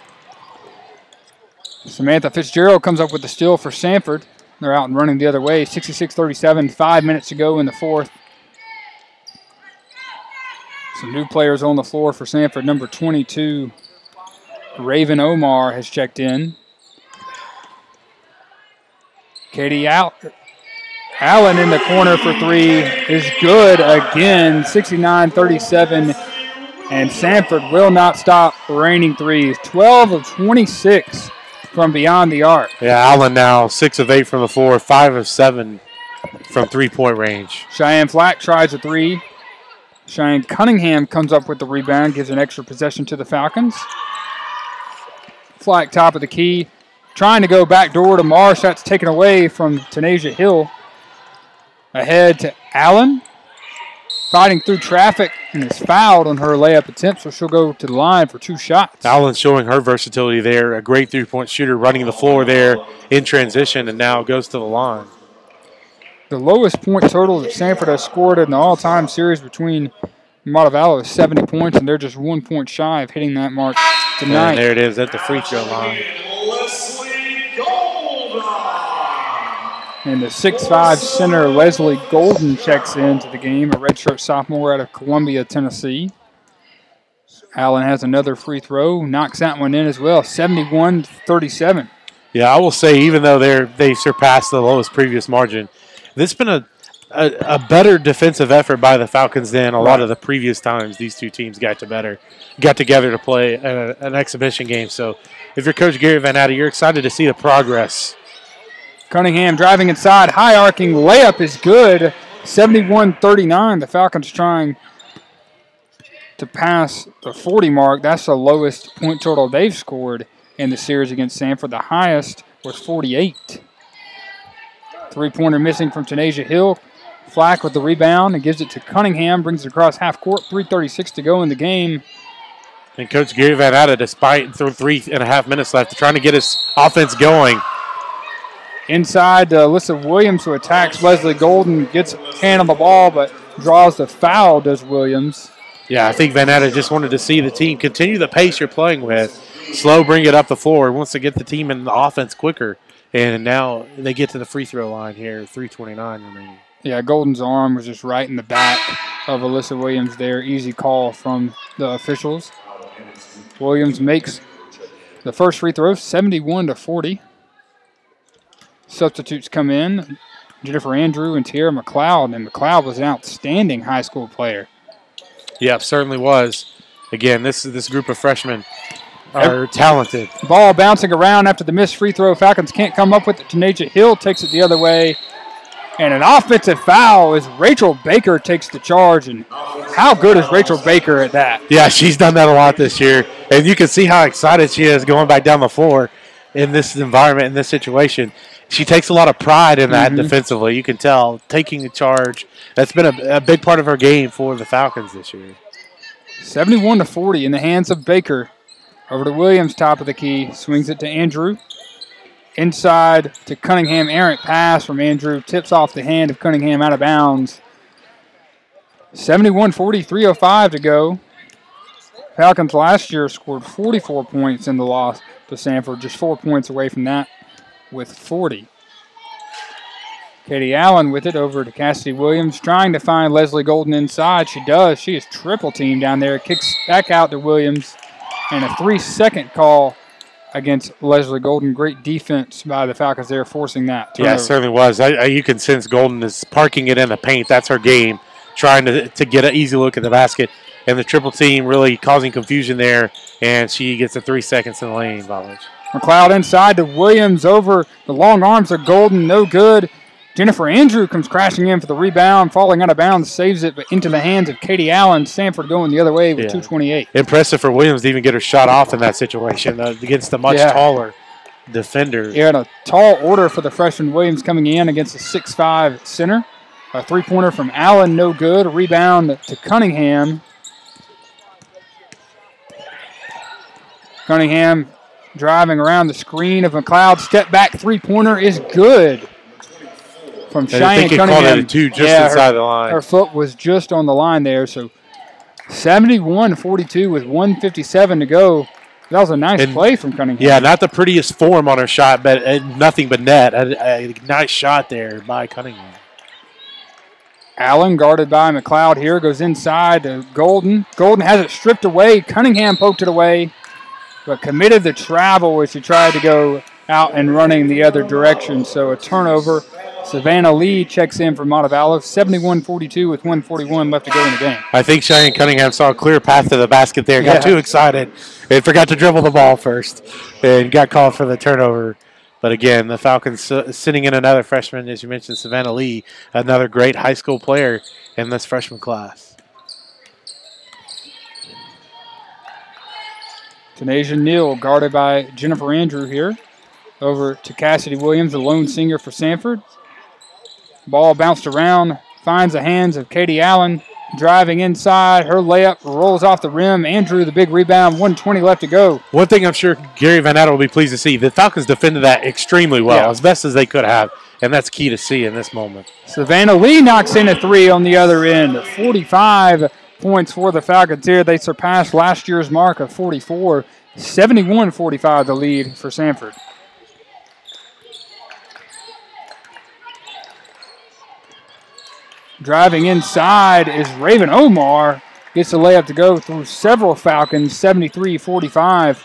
Samantha Fitzgerald comes up with the steal for Samford. They're out and running the other way. 66-37, 5 minutes to go in the fourth. Some new players on the floor for Samford. Number 22, Raven Omar, has checked in. Katie Allen in the corner for three is good again, 69-37, and Samford will not stop raining threes. 12 of 26 from beyond the arc. Yeah, Allen now 6 of 8 from the floor, 5 of 7 from three-point range. Cheyenne Flack tries a three. Cheyenne Cunningham comes up with the rebound, gives an extra possession to the Falcons. Flack top of the key, trying to go back door to Marsh. That's taken away from Tanasia Hill. Ahead to Allen, fighting through traffic, and is fouled on her layup attempt, so she'll go to the line for 2 shots. Allen's showing her versatility there, a great three-point shooter, running the floor there in transition, and now goes to the line. The lowest point total that Samford has scored in the all-time series between Montevallo is 70 points, and they're just 1 point shy of hitting that mark tonight. And there it is at the free throw line. And the 6'5" center, Leslie Golden, checks into the game, a redshirt sophomore out of Columbia, Tennessee. Allen has another free throw, knocks that one in as well, 71-37. Yeah, I will say, even though they surpassed the lowest previous margin, this has been a better defensive effort by the Falcons than a lot of the previous times these two teams got together to play an exhibition game. So if you're Coach Gary Van Atta, you're excited to see the progress. Cunningham driving inside, high arcing layup is good, 71-39. The Falcons trying to pass the 40 mark. That's the lowest point total they've scored in the series against Samford. The highest was 48. Three-pointer missing from Tanasia Hill. Flack with the rebound and gives it to Cunningham, brings it across half court, 3:36 to go in the game. And Coach Gary Van Atta, despite 3.5 minutes left, trying to get his offense going. Inside to Alyssa Williams, who attacks Leslie Golden, gets a hand on the ball, but draws the foul, does Williams. Yeah, I think Van Atta just wanted to see the team continue the pace you're playing with. Slow, bring it up the floor. Wants to get the team in the offense quicker. And now they get to the free throw line here, 3:29 remaining. Yeah, Golden's arm was just right in the back of Alyssa Williams there. Easy call from the officials. Williams makes the first free throw, 71-40. Substitutes come in, Jennifer Andrew and Tierra McLeod, and McLeod was an outstanding high school player. Yeah, certainly was. Again, this group of freshmen are talented. Ball bouncing around after the missed free throw. Falcons can't come up with it. Tanasia Hill takes it the other way. And an offensive foul as Rachel Baker takes the charge. And how good is Rachel Baker at that? Yeah, she's done that a lot this year. And you can see how excited she is going back down the floor in this environment, in this situation. She takes a lot of pride in that defensively. You can tell, taking the charge. That's been a big part of her game for the Falcons this year. 71-40 in the hands of Baker. Over to Williams, top of the key. Swings it to Andrew. Inside to Cunningham. Errant pass from Andrew. Tips off the hand of Cunningham out of bounds. 71-40, 3:05 to go. Falcons last year scored 44 points in the loss to Samford. Just 4 points away from that with 40. Katie Allen with it over to Cassidy Williams. Trying to find Leslie Golden inside. She does. She is triple teamed down there. Kicks back out to Williams. And a 3-second call against Leslie Golden. Great defense by the Falcons there, forcing that turnover. Yeah, it certainly was. You can sense Golden is parking it in the paint. That's her game, trying to get an easy look at the basket. And the triple team really causing confusion there, and she gets a 3 seconds in the lane violation. McLeod inside to Williams over the long arms of Golden, no good. Jennifer Andrew comes crashing in for the rebound, falling out of bounds, saves it, but into the hands of Katie Allen. Samford going the other way with 2:28. Impressive for Williams to even get her shot off in that situation against a much taller defender. Yeah, and a tall order for the freshman Williams coming in against a 6'5 center. A three-pointer from Allen, no good. A rebound to Cunningham. Cunningham driving around the screen of McLeod. Step back three-pointer is good. From Cheyenne Cunningham. Called it a two just inside the line. Her foot was just on the line there. So 71-42 with 1:57 to go. That was a nice play from Cunningham. Yeah, not the prettiest form on her shot, but nothing but net. A nice shot there by Cunningham. Allen guarded by McLeod here. Goes inside to Golden. Golden has it stripped away. Cunningham poked it away, but committed the travel as she tried to go out and running the other direction. So a turnover. Savannah Lee checks in for Montevallo, 71-42 with 1:41 left to go in the game. I think Cheyenne Cunningham saw a clear path to the basket there, got too excited, and forgot to dribble the ball first, and got called for the turnover. But again, the Falcons sitting in another freshman, as you mentioned, Savannah Lee, another great high school player in this freshman class. Tanasia Neal guarded by Jennifer Andrew here. Over to Cassidy Williams, the lone senior for Samford. Ball bounced around, finds the hands of Katie Allen, driving inside. Her layup rolls off the rim. Andrew, the big rebound, 1:20 left to go. One thing I'm sure Gary Van Adel will be pleased to see, the Falcons defended that extremely well, as best as they could have, and that's key to see in this moment. Savannah Lee knocks in a three on the other end. 45 points for the Falcons here. They surpassed last year's mark of 44. 71-45 the lead for Samford. Driving inside is Raven Omar. Gets the layup to go through several Falcons, 73-45.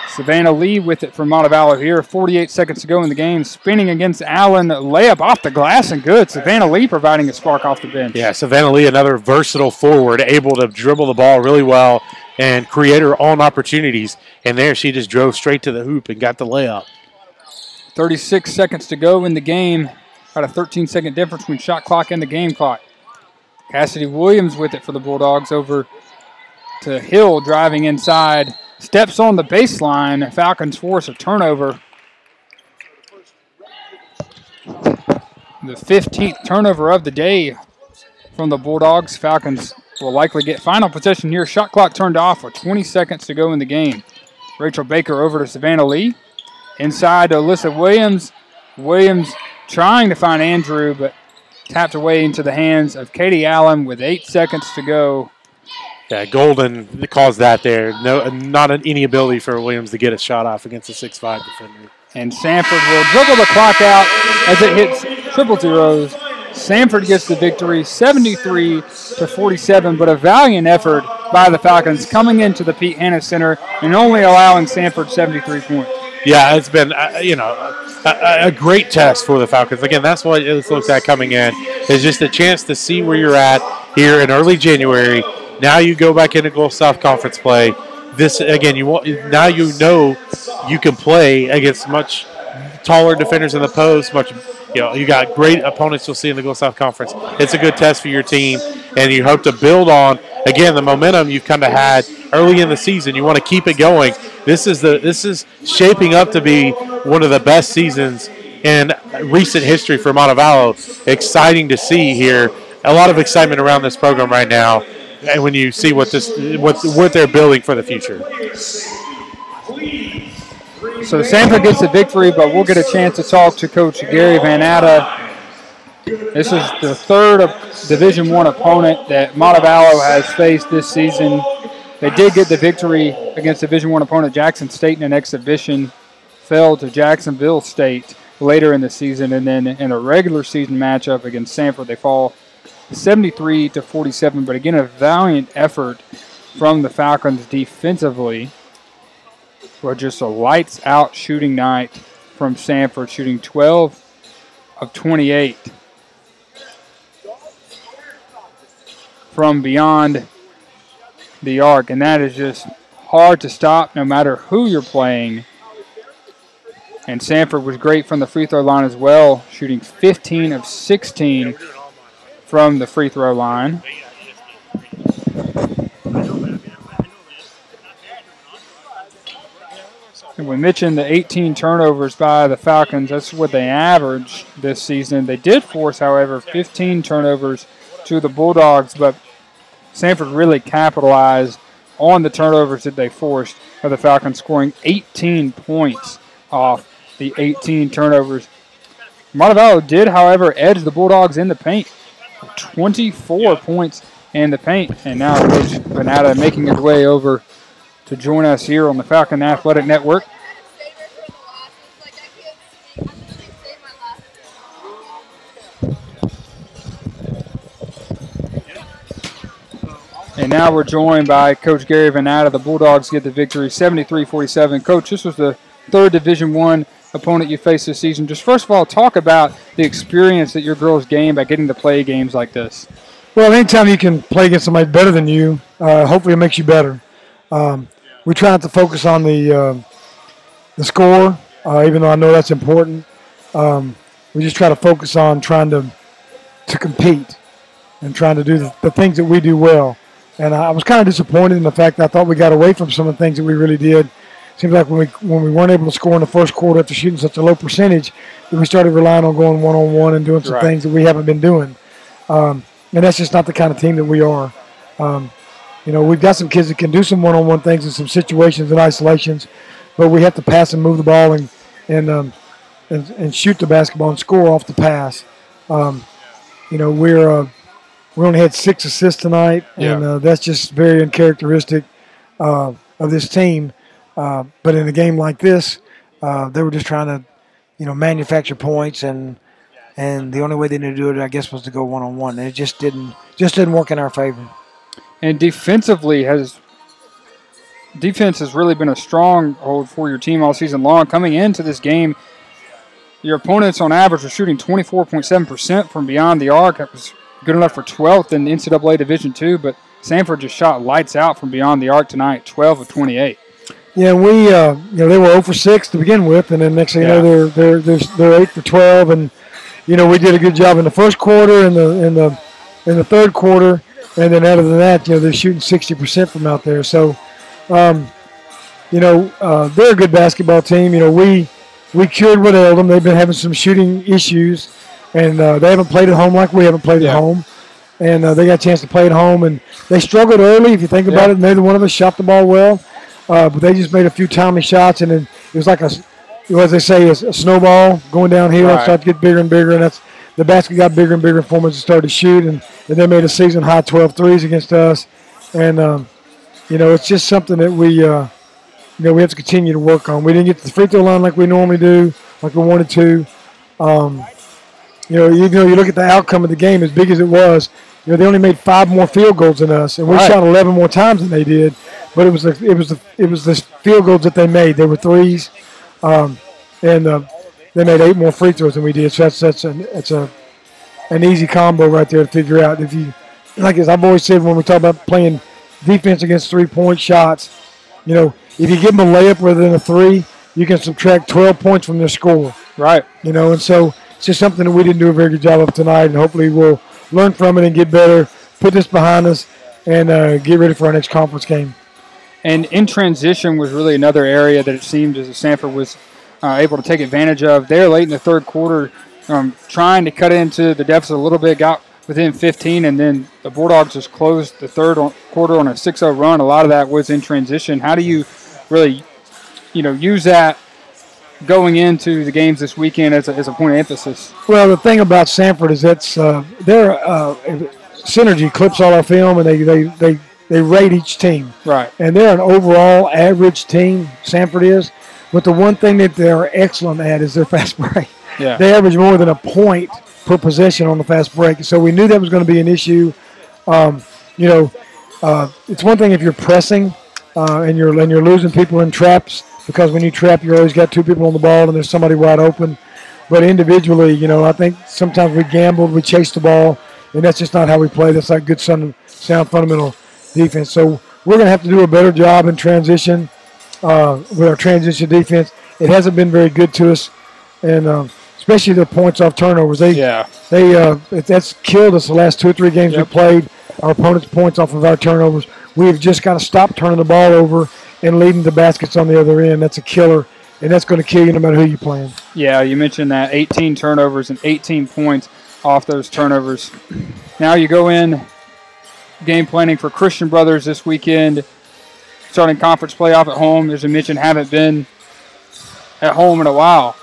Savannah Lee with it from Montevallo here. 48 seconds to go in the game. Spinning against Allen. Layup off the glass and good. Savannah Lee providing a spark off the bench. Yeah, Savannah Lee, another versatile forward, able to dribble the ball really well and create her own opportunities. And there she just drove straight to the hoop and got the layup. 36 seconds to go in the game. About a 13-second difference between shot clock and the game clock. Cassidy Williams with it for the Bulldogs over to Hill driving inside. Steps on the baseline. Falcons force a turnover. The 15th turnover of the day from the Bulldogs. Falcons will likely get final possession here. Shot clock turned off with 20 seconds to go in the game. Rachel Baker over to Savannah Lee. Inside to Alyssa Williams. Williams trying to find Andrew, but tapped away into the hands of Katie Allen with 8 seconds to go. Yeah, Golden caused that there. Not any ability for Williams to get a shot off against a 6'5 defender. And Samford will dribble the clock out as it hits triple zeros. Samford gets the victory, 73-47, but a valiant effort by the Falcons coming into the Pete Hanna Center and only allowing Samford 73 points. Yeah, it's been, a great test for the Falcons. Again, that's what it looks at coming in. It's just a chance to see where you're at here in early January. Now you go back into Gulf South Conference play. This, again, now you know you can play against much taller defenders in the post. You got great opponents you'll see in the Gulf South Conference. It's a good test for your team, and you hope to build on, again, the momentum you've kind of had early in the season. You want to keep it going. This is shaping up to be one of the best seasons in recent history for Montevallo. Exciting to see here. A lot of excitement around this program right now, and when you see what they're building for the future. So Samford gets the victory, but we'll get a chance to talk to Coach Gary Van Atta. This is the third Division I opponent that Montevallo has faced this season. They did get the victory against Division I opponent Jackson State in an exhibition, fell to Jacksonville State later in the season, and then in a regular season matchup against Samford, they fall 73-47. But again, a valiant effort from the Falcons defensively. For just a lights-out shooting night from Samford, shooting 12 of 28 from beyond the arc, and that is just hard to stop no matter who you're playing. And Samford was great from the free throw line as well, shooting 15 of 16 from the free throw line. And we mentioned the 18 turnovers by the Falcons. That's what they average this season. They did force, however, 15 turnovers to the Bulldogs, but Samford really capitalized on the turnovers that they forced of the Falcons, scoring 18 points off the 18 turnovers. Montevallo did, however, edge the Bulldogs in the paint. 24 points in the paint. And now Coach Panetta making his way over to join us here on the Falcon Athletic Network. And now we're joined by Coach Gary Vannatta. The Bulldogs get the victory, 73-47. Coach, this was the third Division I opponent you faced this season. Just first of all, talk about the experience that your girls gained by getting to play games like this. Well, anytime you can play against somebody better than you, hopefully it makes you better. We try not to focus on the score, even though I know that's important. We just try to focus on trying to compete and trying to do the things that we do well. And I was kind of disappointed in the fact that I thought we got away from some of the things that we really did. Seems like when we weren't able to score in the first quarter after shooting such a low percentage, that we started relying on going one-on-one and doing some things that we haven't been doing. And that's just not the kind of team that we are. We've got some kids that can do some one-on-one things in some situations and isolations, but we have to pass and move the ball and shoot the basketball and score off the pass. We only had 6 assists tonight, and that's just very uncharacteristic of this team. But in a game like this, they were just trying to, manufacture points, and the only way they knew to do it, I guess, was to go one-on-one. And it just didn't work in our favor. And defense has really been a stronghold for your team all season long. Coming into this game, your opponents on average are shooting 24.7% from beyond the arc. That was good enough for 12th in the NCAA Division II, but Samford just shot lights out from beyond the arc tonight, 12 of 28. Yeah, we they were 0 for 6 to begin with, and then next thing you know they're 8 for 12, and we did a good job in the first quarter and in the third quarter, and then other than that, they're shooting 60% from out there. So, they're a good basketball team. We cured what ailed them. They've been having some shooting issues, and they haven't played at home like we haven't played at home. And they got a chance to play at home, and they struggled early. If you think about it, neither one of us shot the ball well. But they just made a few timely shots, and then it was like as they say, a snowball going downhill. It started to get bigger and bigger, and the basket got bigger and bigger for them as they started to shoot, and they made a season-high 12 threes against us. And, it's just something that we have to continue to work on. We didn't get to the free throw line like we normally do, like we wanted to. You look at the outcome of the game, as big as it was, they only made 5 more field goals than us, and we shot 11 more times than they did. But it was the field goals that they made. They were threes, and they made 8 more free throws than we did. So that's an easy combo right there to figure out. If you, like as I've always said when we talk about playing defense against 3-point shots, if you give them a layup rather than a 3, you can subtract 12 points from their score. Right. And so it's just something that we didn't do a very good job of tonight, and hopefully we'll learn from it and get better, put this behind us, and get ready for our next conference game. And in transition was really another area that it seemed as Samford was able to take advantage of. There late in the third quarter, trying to cut into the deficit a little bit, got within 15, and then the Bulldogs just closed the third quarter on a 6-0 run. A lot of that was in transition. How do you really, use that going into the games this weekend as a point of emphasis? Well, the thing about Samford is that their Synergy clips all our film, and they rate each team. Right. And they're an overall average team, Samford is. But the one thing that they're excellent at is their fast break. Yeah. They average more than a point per possession on the fast break. So we knew that was going to be an issue. It's one thing if you're pressing and you're losing people in traps, because when you trap, you always got 2 people on the ball and there's somebody wide open. But individually, I think sometimes we gambled, we chased the ball, and that's just not how we play. That's not good, sound fundamental defense. So we're going to have to do a better job in transition with our transition defense. It hasn't been very good to us, and especially the points off turnovers. That's killed us the last 2 or 3 games we played. Our opponents' points off of our turnovers. We have just got to stop turning the ball over and leading the baskets on the other end. That's a killer, and that's going to kill you no matter who you're playing. Yeah, you mentioned that 18 turnovers and 18 points off those turnovers. Now you go in game planning for Christian Brothers this weekend, starting conference playoff at home. As I mentioned, haven't been at home in a while.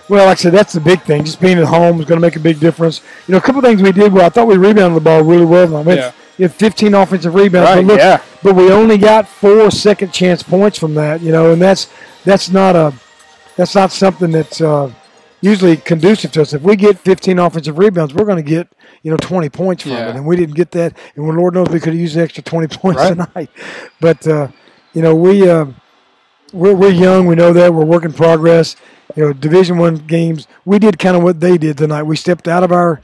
Well, like I said, that's the big thing. Just being at home is going to make a big difference. You know, a couple of things we did well. I thought we rebounded the ball really well. I mean, you had 15 offensive rebounds. Right, but look, but we only got 4 second chance points from that. You know, and that's not something that's usually conducive to us. If we get 15 offensive rebounds, we're going to get 20 points from it, and we didn't get that. And Lord knows we could have used the extra 20 points tonight. But we're young. We know that. We're work in progress. Division I games, we did kind of what they did tonight. We stepped out of our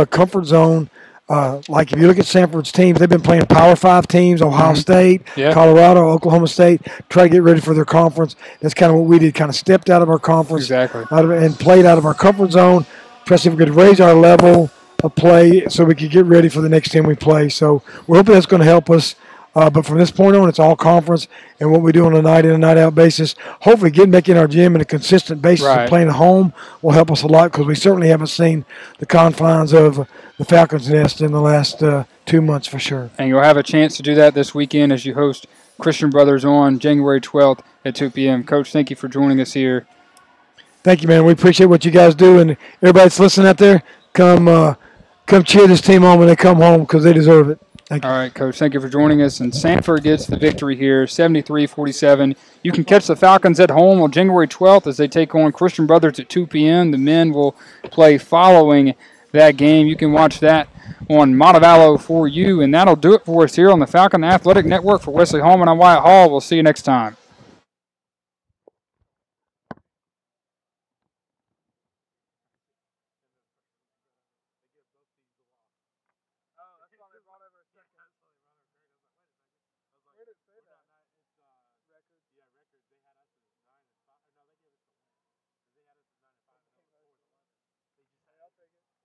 comfort zone. Like if you look at Samford's teams, they've been playing Power 5 teams, Ohio State, Colorado, Oklahoma State, try to get ready for their conference. That's kind of what we did, kind of stepped out of our conference and played out of our comfort zone, especially if we could raise our level of play so we could get ready for the next team we play. So we're hoping that's going to help us. But from this point on, it's all conference, and what we do on a night in and night out basis, hopefully getting back in our gym on a consistent basis and playing at home will help us a lot, because we certainly haven't seen the confines of the Falcons' Nest in the last 2 months for sure. And you'll have a chance to do that this weekend as you host Christian Brothers on January 12th at 2 p.m. Coach, thank you for joining us here. Thank you, man. We appreciate what you guys do, and everybody that's listening out there, come cheer this team on when they come home, because they deserve it. All right, Coach, thank you for joining us. And Samford gets the victory here, 73-47. You can catch the Falcons at home on January 12th as they take on Christian Brothers at 2 p.m. The men will play following that game. You can watch that on Montevallo for you. And that'll do it for us here on the Falcon Athletic Network. For Wesley Holman and Wyatt Hall, we'll see you next time. I'll take it.